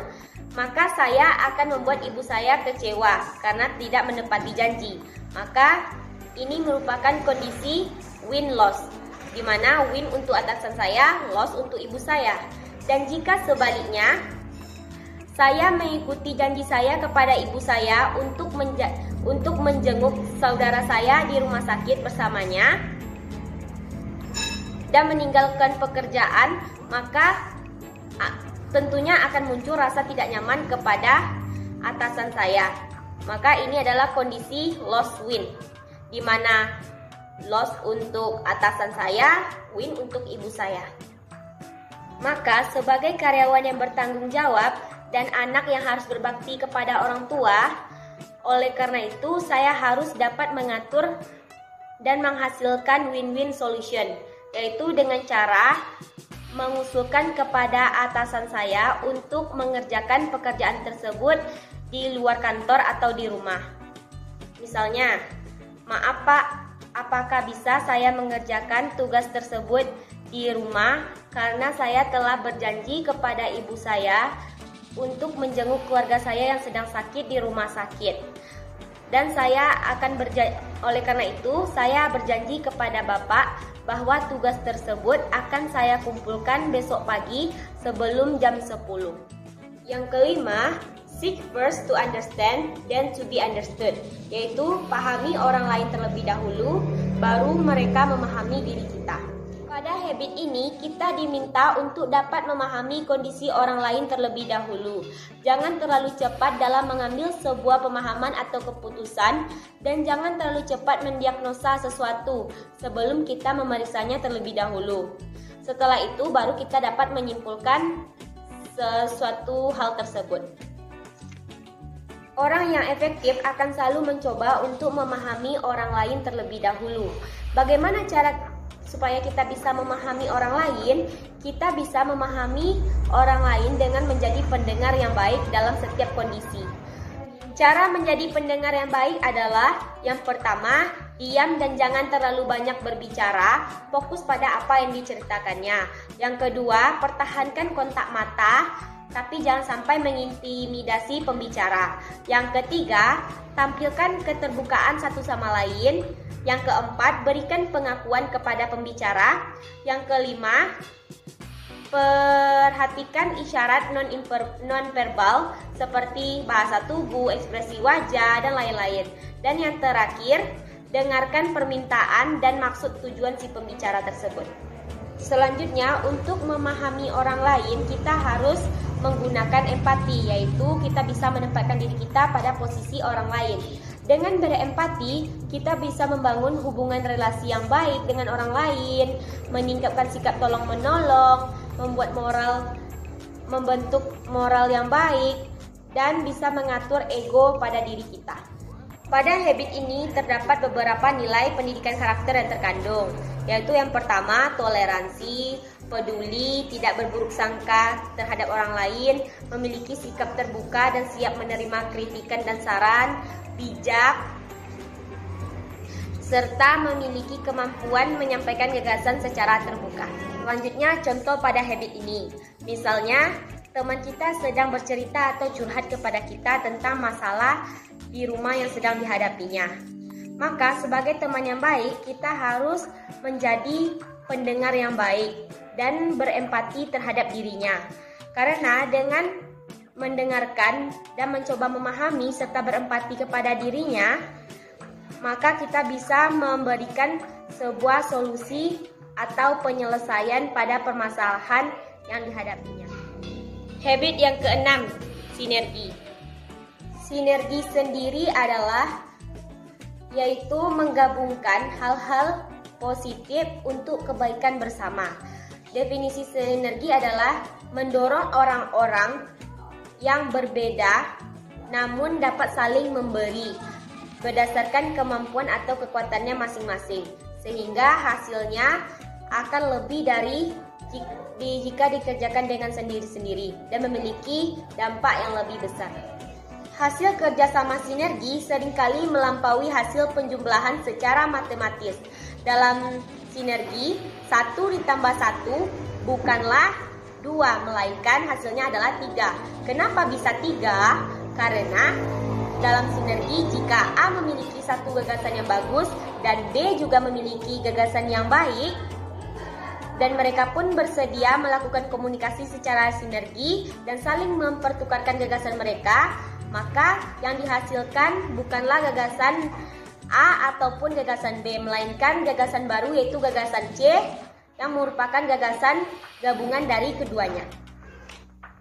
maka saya akan membuat ibu saya kecewa karena tidak menepati janji. Maka ini merupakan kondisi win-loss, di mana win untuk atasan saya, loss untuk ibu saya. Dan jika sebaliknya, saya mengikuti janji saya kepada ibu saya untuk menjenguk saudara saya di rumah sakit bersamanya dan meninggalkan pekerjaan, maka tentunya akan muncul rasa tidak nyaman kepada atasan saya. Maka ini adalah kondisi loss win, di mana loss untuk atasan saya, win untuk ibu saya. Maka sebagai karyawan yang bertanggung jawab dan anak yang harus berbakti kepada orang tua, oleh karena itu saya harus dapat mengatur dan menghasilkan win-win solution, yaitu dengan cara mengusulkan kepada atasan saya untuk mengerjakan pekerjaan tersebut di luar kantor atau di rumah. Misalnya, maaf Pak, apakah bisa saya mengerjakan tugas tersebut di rumah karena saya telah berjanji kepada ibu saya untuk menjenguk keluarga saya yang sedang sakit di rumah sakit. Dan saya akan oleh karena itu saya berjanji kepada Bapak bahwa tugas tersebut akan saya kumpulkan besok pagi sebelum jam 10. Yang kelima, seek first to understand, then to be understood, yaitu pahami orang lain terlebih dahulu, baru mereka memahami diri kita. Pada habit ini, kita diminta untuk dapat memahami kondisi orang lain terlebih dahulu. Jangan terlalu cepat dalam mengambil sebuah pemahaman atau keputusan, dan jangan terlalu cepat mendiagnosa sesuatu sebelum kita memeriksanya terlebih dahulu. Setelah itu, baru kita dapat menyimpulkan sesuatu hal tersebut. Orang yang efektif akan selalu mencoba untuk memahami orang lain terlebih dahulu. Bagaimana cara supaya kita bisa memahami orang lain? Kita bisa memahami orang lain dengan menjadi pendengar yang baik dalam setiap kondisi. Cara menjadi pendengar yang baik adalah yang pertama, diam dan jangan terlalu banyak berbicara, fokus pada apa yang diceritakannya. Yang kedua, pertahankan kontak mata, tapi jangan sampai mengintimidasi pembicara. Yang ketiga, tampilkan keterbukaan satu sama lain. Yang keempat, berikan pengakuan kepada pembicara. Yang kelima, Perhatikan isyarat non-verbal seperti bahasa tubuh, ekspresi wajah, dan lain-lain. Dan yang terakhir, dengarkan permintaan dan maksud tujuan si pembicara tersebut. Selanjutnya, untuk memahami orang lain, kita harus menggunakan empati, yaitu kita bisa menempatkan diri kita pada posisi orang lain. Dengan berempati, kita bisa membangun hubungan relasi yang baik dengan orang lain, meningkatkan sikap tolong-menolong, membentuk moral yang baik, dan bisa mengatur ego pada diri kita. Pada habit ini terdapat beberapa nilai pendidikan karakter yang terkandung, yaitu yang pertama, toleransi, peduli, tidak berburuk sangka terhadap orang lain, memiliki sikap terbuka dan siap menerima kritikan dan saran, bijak, serta memiliki kemampuan menyampaikan gagasan secara terbuka. Selanjutnya, contoh pada habit ini. Misalnya, teman kita sedang bercerita atau curhat kepada kita tentang masalah di rumah yang sedang dihadapinya. Maka sebagai teman yang baik, kita harus menjadi pendengar yang baik dan berempati terhadap dirinya. Karena dengan mendengarkan dan mencoba memahami serta berempati kepada dirinya, maka kita bisa memberikan sebuah solusi atau penyelesaian pada permasalahan yang dihadapinya. Habit yang keenam, sinergi. Sinergi sendiri adalah yaitu menggabungkan hal-hal positif untuk kebaikan bersama. Definisi sinergi adalah mendorong orang-orang yang berbeda namun dapat saling memberi berdasarkan kemampuan atau kekuatannya masing-masing, sehingga hasilnya akan lebih dari jika dikerjakan dengan sendiri-sendiri dan memiliki dampak yang lebih besar. Hasil kerjasama sinergi seringkali melampaui hasil penjumlahan secara matematis. Dalam sinergi, 1 ditambah 1 bukanlah 2, melainkan hasilnya adalah 3. Kenapa bisa 3? Karena dalam sinergi, jika A memiliki satu gagasan yang bagus dan B juga memiliki gagasan yang baik, dan mereka pun bersedia melakukan komunikasi secara sinergi dan saling mempertukarkan gagasan mereka, maka yang dihasilkan bukanlah gagasan A ataupun gagasan B, melainkan gagasan baru, yaitu gagasan C yang merupakan gagasan gabungan dari keduanya.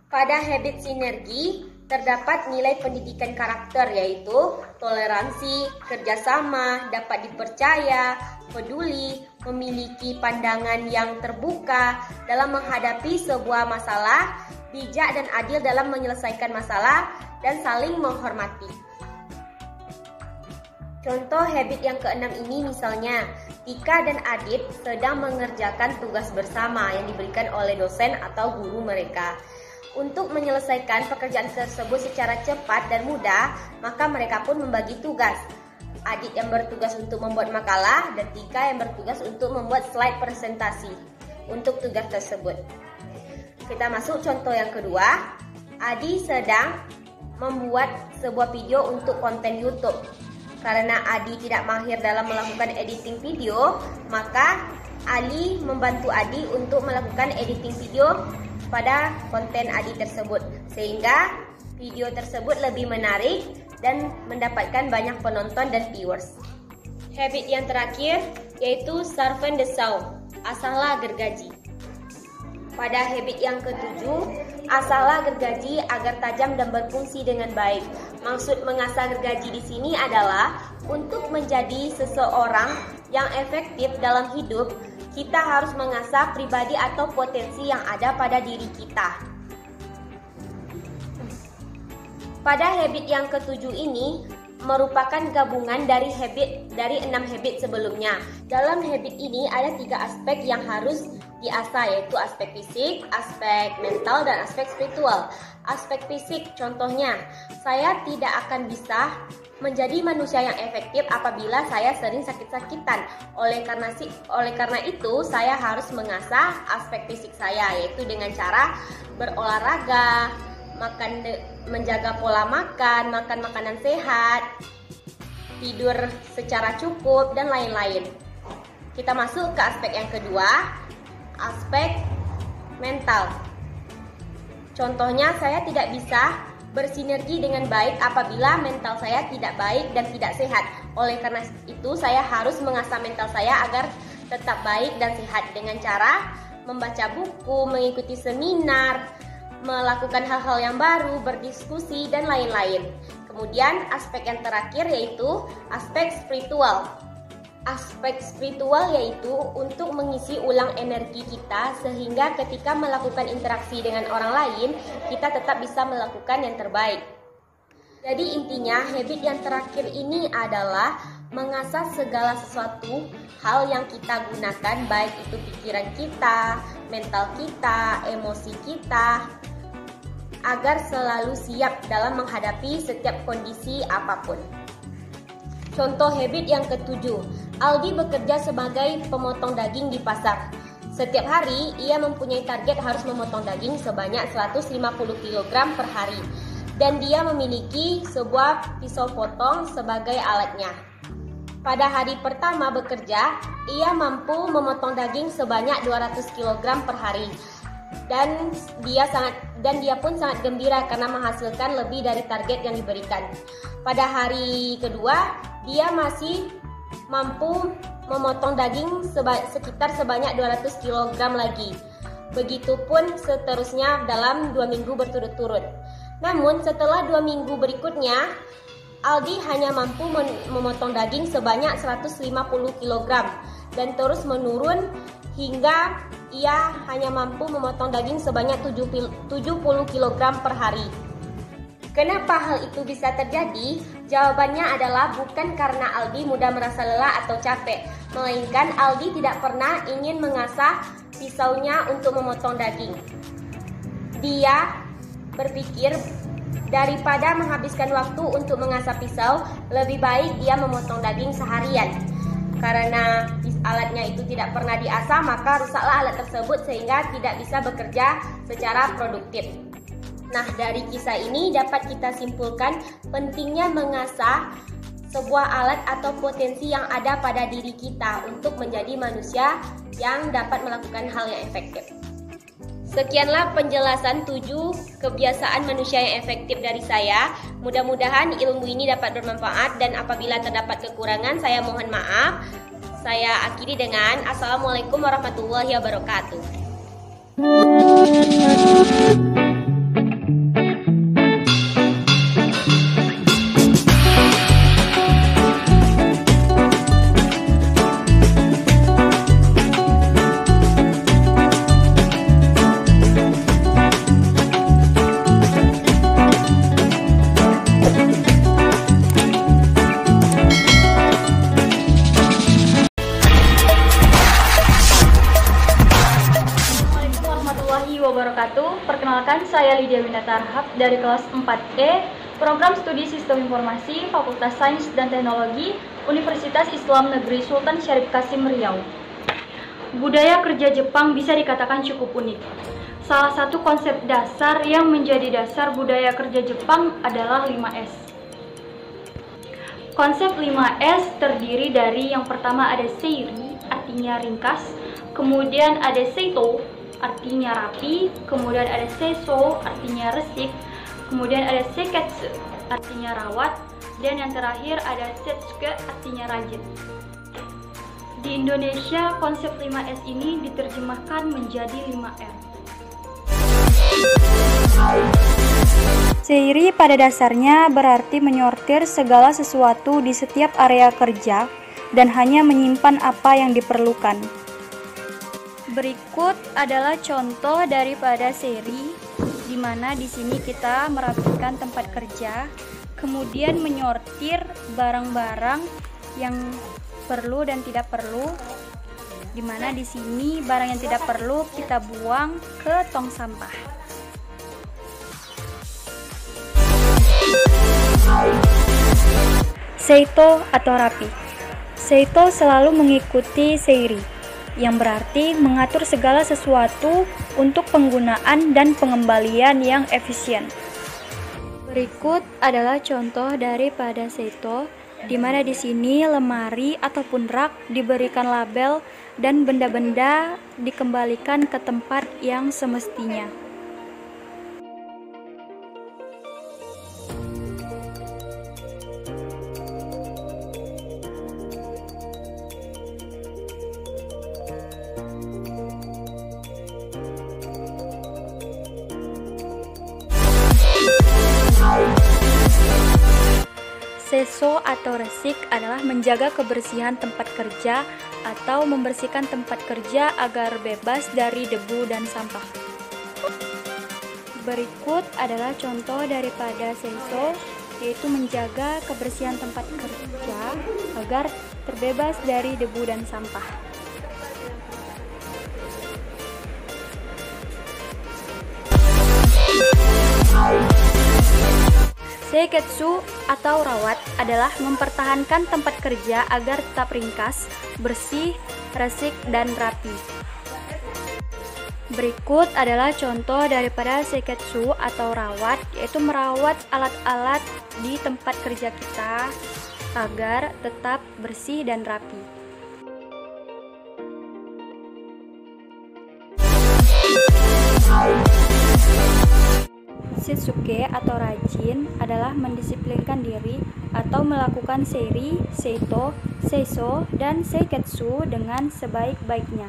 Pada habit sinergi terdapat nilai pendidikan karakter, yaitu toleransi, kerjasama, dapat dipercaya, peduli, memiliki pandangan yang terbuka dalam menghadapi sebuah masalah, bijak dan adil dalam menyelesaikan masalah, dan saling menghormati. Contoh habit yang keenam ini misalnya, Tika dan Adit sedang mengerjakan tugas bersama yang diberikan oleh dosen atau guru mereka. Untuk menyelesaikan pekerjaan tersebut secara cepat dan mudah, maka mereka pun membagi tugas. Adit yang bertugas untuk membuat makalah dan Tika yang bertugas untuk membuat slide presentasi untuk tugas tersebut. Kita masuk contoh yang kedua. Adi sedang membuat sebuah video untuk konten YouTube. Karena Adi tidak mahir dalam melakukan editing video, maka Ali membantu Adi untuk melakukan editing video pada konten Adi tersebut, sehingga video tersebut lebih menarik dan mendapatkan banyak penonton dan viewers. Habit yang terakhir yaitu sharpen the saw, asahlah gergaji. Pada habit yang ketujuh, asahlah gergaji agar tajam dan berfungsi dengan baik. Maksud mengasah gergaji di sini adalah untuk menjadi seseorang yang efektif dalam hidup, kita harus mengasah pribadi atau potensi yang ada pada diri kita. Pada habit yang ketujuh ini merupakan gabungan dari 6 habit sebelumnya. Dalam habit ini ada 3 aspek yang harus diasah, yaitu aspek fisik, aspek mental, dan aspek spiritual. Aspek fisik, contohnya, saya tidak akan bisa menjadi manusia yang efektif apabila saya sering sakit-sakitan. Oleh karena itu, saya harus mengasah aspek fisik saya, yaitu dengan cara berolahraga, menjaga pola makan makanan sehat, tidur secara cukup, dan lain-lain. Kita masuk ke aspek yang kedua, aspek mental. Contohnya, saya tidak bisa bersinergi dengan baik apabila mental saya tidak baik dan tidak sehat. Oleh karena itu, saya harus mengasah mental saya agar tetap baik dan sehat dengan cara membaca buku, mengikuti seminar, melakukan hal-hal yang baru, berdiskusi, dan lain-lain. Kemudian aspek yang terakhir yaitu aspek spiritual. Aspek spiritual yaitu untuk mengisi ulang energi kita sehingga ketika melakukan interaksi dengan orang lain, kita tetap bisa melakukan yang terbaik. Jadi intinya habit yang terakhir ini adalah mengasah segala sesuatu hal yang kita gunakan, baik itu pikiran kita, mental kita, emosi kita, agar selalu siap dalam menghadapi setiap kondisi apapun. Contoh habit yang ketujuh, Aldi bekerja sebagai pemotong daging di pasar. Setiap hari, ia mempunyai target harus memotong daging sebanyak 150 kg per hari. Dan dia memiliki sebuah pisau potong sebagai alatnya. Pada hari pertama bekerja, ia mampu memotong daging sebanyak 200 kg per hari. Dan dia pun sangat gembira karena menghasilkan lebih dari target yang diberikan. Pada hari kedua, dia masih mampu memotong daging sekitar sebanyak 200 kg lagi. Begitupun seterusnya dalam 2 minggu berturut-turut. Namun setelah 2 minggu berikutnya, Aldi hanya mampu memotong daging sebanyak 150 kg dan terus menurun hingga ia hanya mampu memotong daging sebanyak 70 kg per hari. Kenapa hal itu bisa terjadi? Jawabannya adalah bukan karena Aldi mudah merasa lelah atau capek, melainkan Aldi tidak pernah ingin mengasah pisaunya untuk memotong daging. Dia berpikir daripada menghabiskan waktu untuk mengasah pisau, lebih baik dia memotong daging seharian. Karena alatnya itu tidak pernah diasah, maka rusaklah alat tersebut sehingga tidak bisa bekerja secara produktif. Nah, dari kisah ini dapat kita simpulkan pentingnya mengasah sebuah alat atau potensi yang ada pada diri kita untuk menjadi manusia yang dapat melakukan hal yang efektif. Sekianlah penjelasan 7 kebiasaan manusia yang efektif dari saya. Mudah-mudahan ilmu ini dapat bermanfaat dan apabila terdapat kekurangan saya mohon maaf. Saya akhiri dengan Assalamualaikum warahmatullahi wabarakatuh. Perkenalkan, saya Lydia Winata Arhab dari kelas 4E, Program Studi Sistem Informasi, Fakultas Sains dan Teknologi, Universitas Islam Negeri Sultan Syarif Kasim Riau. Budaya kerja Jepang bisa dikatakan cukup unik. Salah satu konsep dasar yang menjadi dasar budaya kerja Jepang adalah 5S. Konsep 5S terdiri dari yang pertama ada seiri, artinya ringkas, kemudian ada seito, artinya rapi, kemudian ada seiso, artinya resik, kemudian ada seiketsu, artinya rawat, dan yang terakhir ada setsuke, artinya rajin. Di Indonesia, konsep 5S ini diterjemahkan menjadi 5R. Seiri pada dasarnya berarti menyortir segala sesuatu di setiap area kerja dan hanya menyimpan apa yang diperlukan. Berikut adalah contoh daripada seiri, di mana di sini kita merapikan tempat kerja, kemudian menyortir barang-barang yang perlu dan tidak perlu, di mana di sini barang yang tidak perlu kita buang ke tong sampah. Seito atau rapi. Seito selalu mengikuti seiri, yang berarti mengatur segala sesuatu untuk penggunaan dan pengembalian yang efisien. Berikut adalah contoh daripada seito, di mana di sini lemari ataupun rak diberikan label dan benda-benda dikembalikan ke tempat yang semestinya. Seso atau resik adalah menjaga kebersihan tempat kerja atau membersihkan tempat kerja agar bebas dari debu dan sampah. Berikut adalah contoh daripada seso, yaitu menjaga kebersihan tempat kerja agar terbebas dari debu dan sampah. Seiketsu atau rawat adalah mempertahankan tempat kerja agar tetap ringkas, bersih, resik, dan rapi. Berikut adalah contoh daripada seiketsu atau rawat, yaitu merawat alat-alat di tempat kerja kita agar tetap bersih dan rapi. Shitsuke atau rajin adalah mendisiplinkan diri atau melakukan seiri, seito, seiso, dan seiketsu dengan sebaik-baiknya.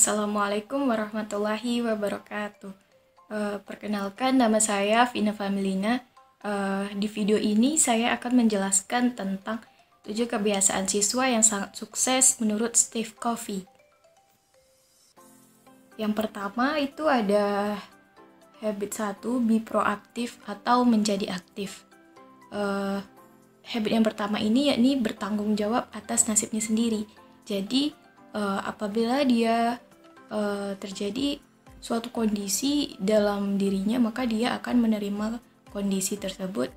Assalamualaikum warahmatullahi wabarakatuh. Perkenalkan, nama saya Vina Familina. Di video ini saya akan menjelaskan tentang 7 kebiasaan siswa yang sangat sukses menurut Steve Covey. Yang pertama itu ada habit 1, be proaktif atau menjadi aktif. Habit yang pertama ini yakni bertanggung jawab atas nasibnya sendiri. Jadi apabila dia terjadi suatu kondisi dalam dirinya, maka dia akan menerima kondisi tersebut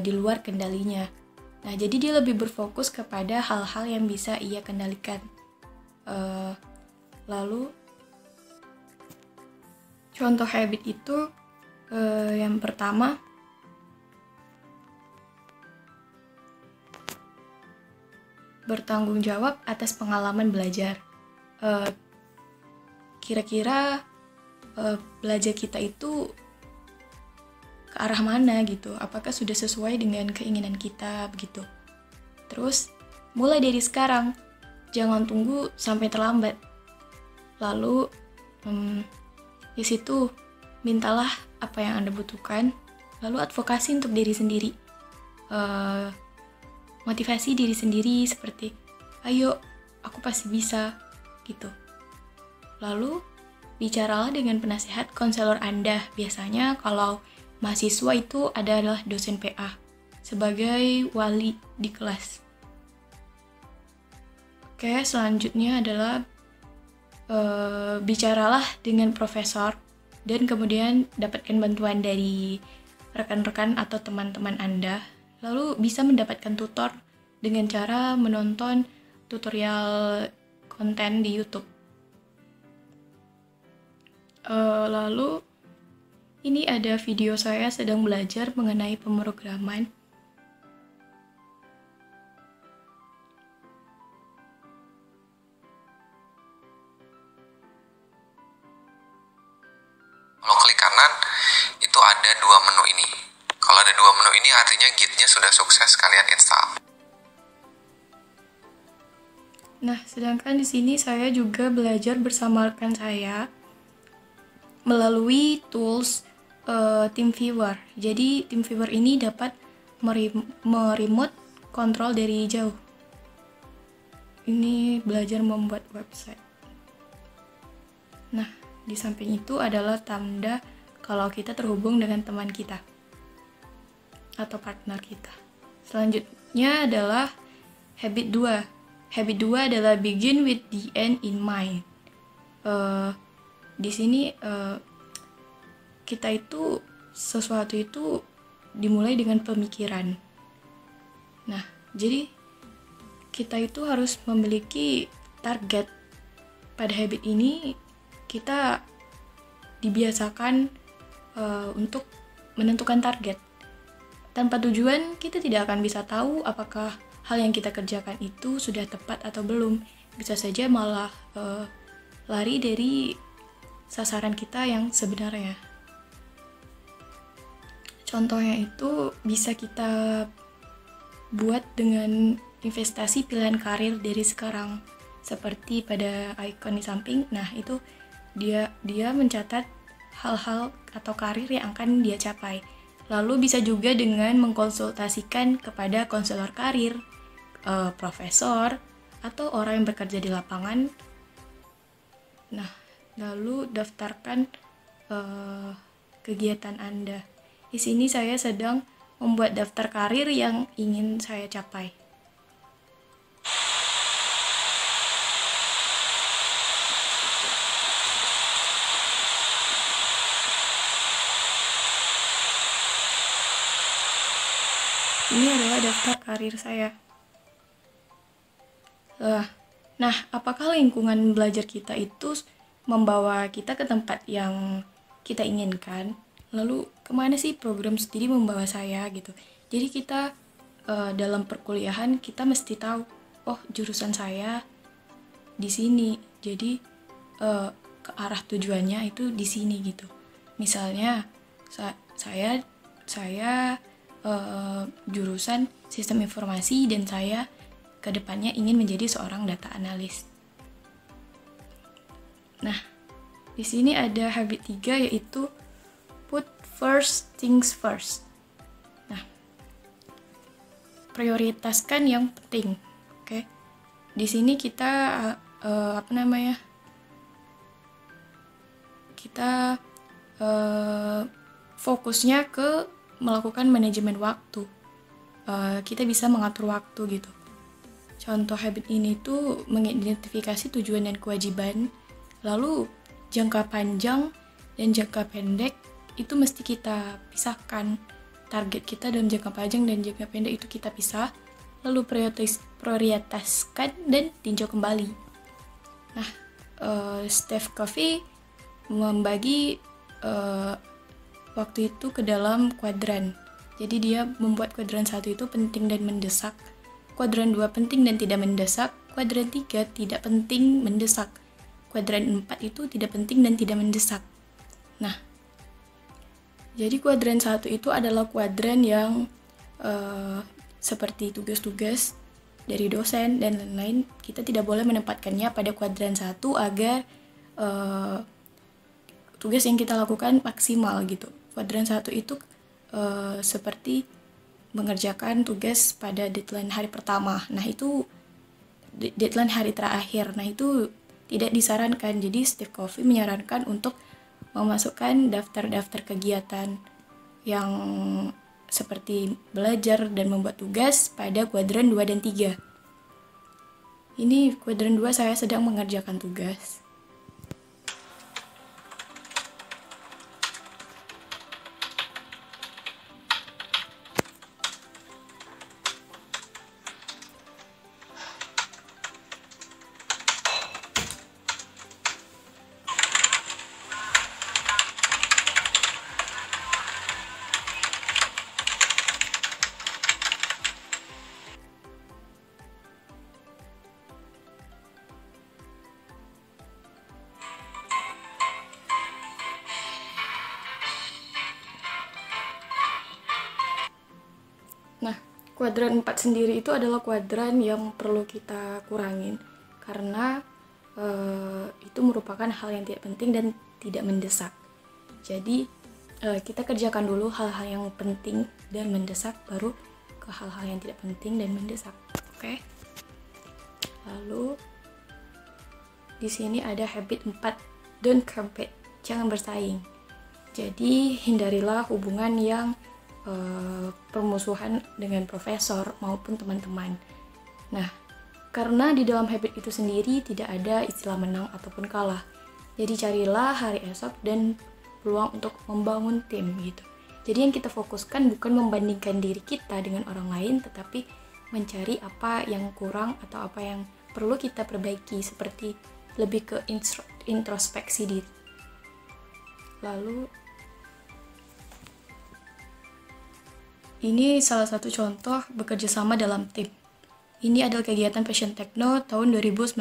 di luar kendalinya. Nah, jadi dia lebih berfokus kepada hal-hal yang bisa ia kendalikan. Lalu contoh habit itu yang pertama, bertanggung jawab atas pengalaman belajar. Kira-kira belajar kita itu ke arah mana gitu? Apakah sudah sesuai dengan keinginan kita begitu? Terus mulai dari sekarang, jangan tunggu sampai terlambat. Lalu di situ mintalah apa yang Anda butuhkan. Lalu advokasi untuk diri sendiri. Motivasi diri sendiri seperti, ayo, aku pasti bisa, gitu. Lalu, bicaralah dengan penasehat konselor Anda. Biasanya kalau mahasiswa itu adalah dosen PA, sebagai wali di kelas. Oke, selanjutnya adalah bicaralah dengan profesor, dan kemudian dapatkan bantuan dari rekan-rekan atau teman-teman Anda. Lalu bisa mendapatkan tutor dengan cara menonton tutorial konten di YouTube. Lalu ini ada video saya sedang belajar mengenai pemrograman. Kalau klik kanan itu ada 2 menu ini. Kalau ada 2 menu ini artinya Git-nya sudah sukses kalian install. Nah, sedangkan di sini saya juga belajar bersama rekan saya melalui tools TeamViewer. Jadi TeamViewer ini dapat meremote kontrol dari jauh. Ini belajar membuat website. Nah, di samping itu adalah tanda kalau kita terhubung dengan teman kita atau partner kita. Selanjutnya adalah habit 2. Habit 2 adalah begin with the end in mind. Di sini kita itu sesuatu itu dimulai dengan pemikiran. Nah, jadi kita itu harus memiliki target. Pada habit ini kita dibiasakan untuk menentukan target. Tanpa tujuan, kita tidak akan bisa tahu apakah hal yang kita kerjakan itu sudah tepat atau belum. Bisa saja malah lari dari sasaran kita yang sebenarnya. Contohnya itu bisa kita buat dengan investasi pilihan karir dari sekarang. Seperti pada icon di samping, nah itu dia mencatat hal-hal atau karir yang akan dia capai. Lalu bisa juga dengan mengkonsultasikan kepada konselor karir, profesor, atau orang yang bekerja di lapangan. Nah, lalu daftarkan kegiatan Anda. Di sini saya sedang membuat daftar karir yang ingin saya capai. Ini adalah daftar karir saya. Nah, apakah lingkungan belajar kita itu membawa kita ke tempat yang kita inginkan? Lalu, kemana sih program studi membawa saya gitu? Jadi kita dalam perkuliahan kita mesti tahu, oh jurusan saya di sini. Jadi ke arah tujuannya itu di sini gitu. Misalnya saya jurusan sistem informasi dan saya kedepannya ingin menjadi seorang data analis. Nah, di sini ada habit 3 yaitu put first things first. Nah, prioritaskan yang penting. Oke. Di sini kita kita fokusnya ke melakukan manajemen waktu. Kita bisa mengatur waktu gitu. Contoh habit ini tuh mengidentifikasi tujuan dan kewajiban, lalu jangka panjang dan jangka pendek itu mesti kita pisahkan. Target kita dalam jangka panjang dan jangka pendek itu kita pisah, lalu prioritaskan dan tinjau kembali. Nah, Steve Covey membagi waktu itu ke dalam kuadran. Jadi dia membuat kuadran 1 itu penting dan mendesak, kuadran 2 penting dan tidak mendesak, kuadran 3 tidak penting mendesak, kuadran 4 itu tidak penting dan tidak mendesak. Nah, jadi kuadran 1 itu adalah kuadran yang seperti tugas-tugas dari dosen dan lain-lain. Kita tidak boleh menempatkannya pada kuadran 1 agar tugas yang kita lakukan maksimal gitu. Kuadran 1 itu seperti mengerjakan tugas pada deadline hari pertama. Nah, itu deadline hari terakhir. Nah, itu tidak disarankan. Jadi Steve Covey menyarankan untuk memasukkan daftar-daftar kegiatan yang seperti belajar dan membuat tugas pada kuadran 2 dan 3. Ini kuadran 2 saya sedang mengerjakan tugas. Kuadran 4 sendiri itu adalah kuadran yang perlu kita kurangin karena itu merupakan hal yang tidak penting dan tidak mendesak. Jadi kita kerjakan dulu hal-hal yang penting dan mendesak, baru ke hal-hal yang tidak penting dan mendesak. Oke? Lalu di sini ada habit 4, don't compete, jangan bersaing. Jadi hindarilah hubungan yang permusuhan dengan profesor maupun teman-teman. Nah, karena di dalam habit itu sendiri tidak ada istilah menang ataupun kalah. Jadi carilah hari esok dan peluang untuk membangun tim gitu. Jadi yang kita fokuskan bukan membandingkan diri kita dengan orang lain, tetapi mencari apa yang kurang atau apa yang perlu kita perbaiki, seperti lebih ke introspeksi diri. Lalu ini salah satu contoh bekerja sama dalam tim. Ini adalah kegiatan Passion Techno tahun 2019.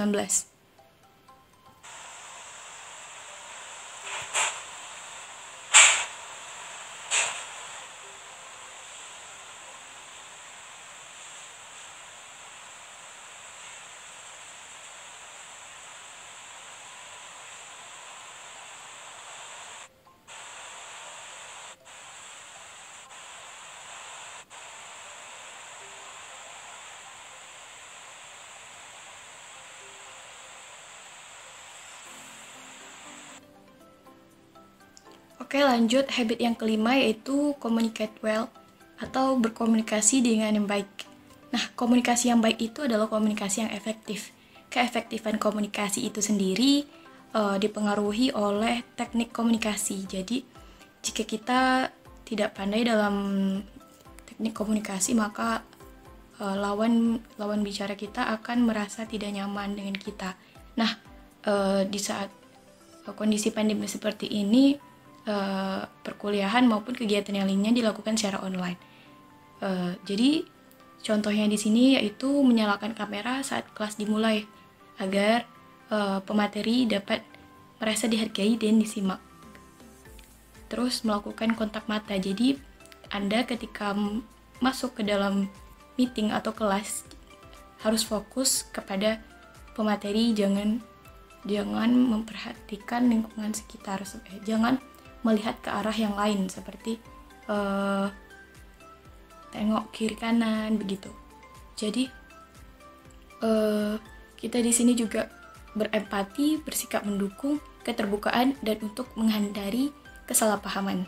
Oke, lanjut habit yang kelima, yaitu communicate well atau berkomunikasi dengan yang baik. Nah, komunikasi yang baik itu adalah komunikasi yang efektif. Keefektifan komunikasi itu sendiri dipengaruhi oleh teknik komunikasi. Jadi, jika kita tidak pandai dalam teknik komunikasi, maka lawan bicara kita akan merasa tidak nyaman dengan kita. Nah, di saat kondisi pandemi seperti ini, perkuliahan maupun kegiatan yang lainnya dilakukan secara online. Jadi contohnya di sini yaitu menyalakan kamera saat kelas dimulai agar pemateri dapat merasa dihargai dan disimak. Terus melakukan kontak mata. Jadi Anda ketika masuk ke dalam meeting atau kelas harus fokus kepada pemateri, jangan memperhatikan lingkungan sekitar, jangan melihat ke arah yang lain seperti tengok kiri kanan begitu. Jadi kita di sini juga berempati, bersikap mendukung, keterbukaan, dan untuk menghindari kesalahpahaman.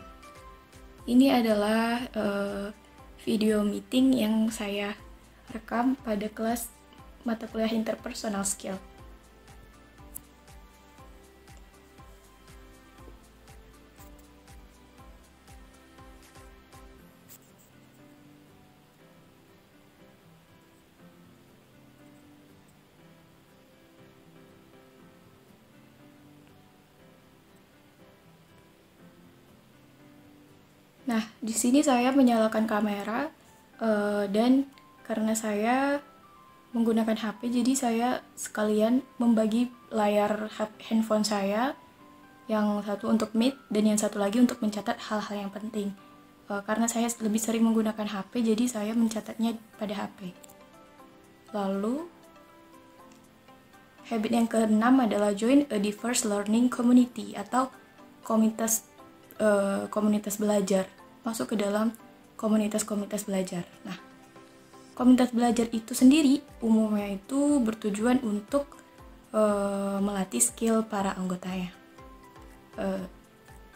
Ini adalah video meeting yang saya rekam pada kelas mata kuliah interpersonal skill. Nah, di sini saya menyalakan kamera dan karena saya menggunakan HP, jadi saya sekalian membagi layar handphone saya, yang satu untuk meet dan yang satu lagi untuk mencatat hal-hal yang penting. Karena saya lebih sering menggunakan HP, jadi saya mencatatnya pada HP. Lalu, habit yang keenam adalah join a diverse learning community atau komunitas belajar, masuk ke dalam komunitas-komunitas belajar. Nah, komunitas belajar itu sendiri umumnya itu bertujuan untuk melatih skill para anggotanya.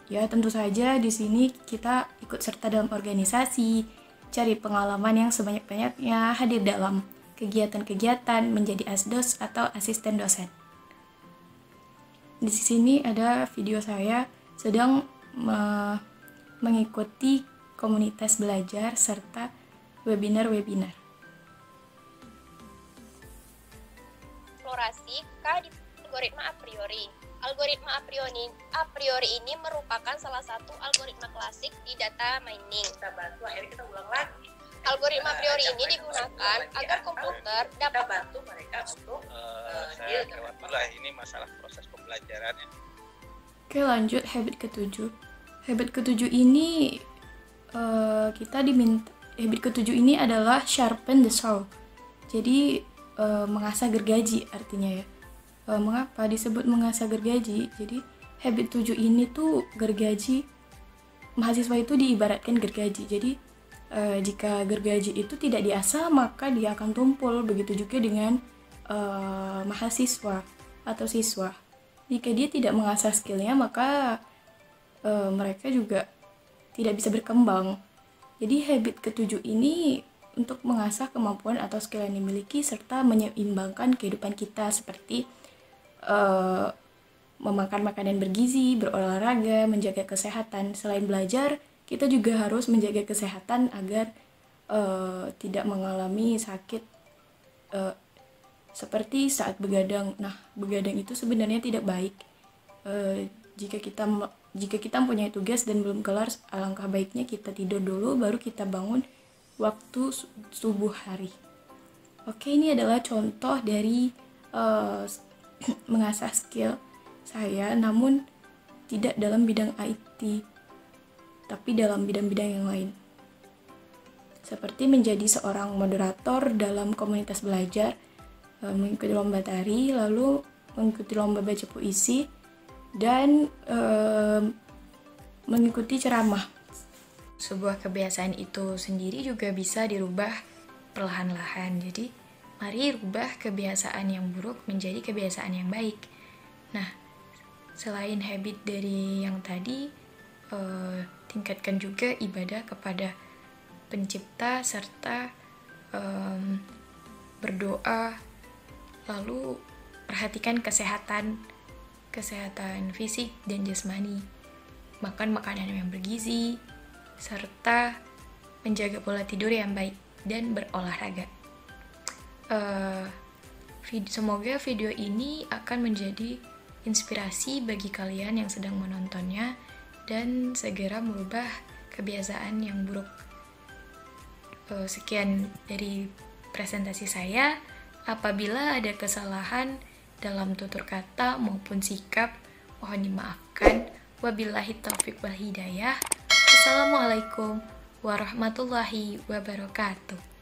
Ya tentu saja di sini kita ikut serta dalam organisasi, cari pengalaman yang sebanyak-banyaknya, hadir dalam kegiatan-kegiatan, menjadi asdos atau asisten dosen. Di sini ada video saya sedang mengikuti komunitas belajar serta webinar-webinar. Eksplorasi K di algoritma a priori. Algoritma a priori ini merupakan salah satu algoritma klasik di data mining. Kita ulang lagi. Algoritma a priori ini digunakan agar komputer dapat bantu mereka untuk saya lewat dulu lah, ini masalah proses pembelajaran ya. Oke, lanjut habit ketujuh. Habit ketujuh ini habit ketujuh ini adalah sharpen the saw. Jadi mengasah gergaji artinya ya. Mengapa disebut mengasah gergaji? Jadi habit 7 ini tuh gergaji, mahasiswa itu diibaratkan gergaji. Jadi jika gergaji itu tidak diasah maka dia akan tumpul. Begitu juga dengan mahasiswa atau siswa. Jika dia tidak mengasah skillnya maka mereka juga tidak bisa berkembang. Jadi habit ketujuh ini untuk mengasah kemampuan atau skill yang dimiliki serta menyeimbangkan kehidupan kita seperti memakan makanan bergizi, berolahraga, menjaga kesehatan. Selain belajar, kita juga harus menjaga kesehatan agar tidak mengalami sakit seperti saat begadang. Nah, begadang itu sebenarnya tidak baik. Jika kita mempunyai tugas dan belum kelar, alangkah baiknya kita tidur dulu baru kita bangun waktu subuh hari. Oke, ini adalah contoh dari mengasah skill saya, namun tidak dalam bidang IT, tapi dalam bidang-bidang yang lain. Seperti menjadi seorang moderator dalam komunitas belajar, mengikuti lomba tari, lalu mengikuti lomba baca puisi, dan mengikuti ceramah. Sebuah kebiasaan itu sendiri juga bisa dirubah perlahan-lahan. Jadi, mari rubah kebiasaan yang buruk menjadi kebiasaan yang baik. Nah, selain habit dari yang tadi, tingkatkan juga ibadah kepada Pencipta serta berdoa. Lalu perhatikan kesehatan fisik dan jasmani, makan makanan yang bergizi, serta menjaga pola tidur yang baik dan berolahraga. Semoga video ini akan menjadi inspirasi bagi kalian yang sedang menontonnya dan segera merubah kebiasaan yang buruk. Sekian dari presentasi saya. Apabila ada kesalahan dalam tutur kata maupun sikap, mohon dimaafkan. Wabillahi taufiq wal hidayah. Assalamualaikum warahmatullahi wabarakatuh.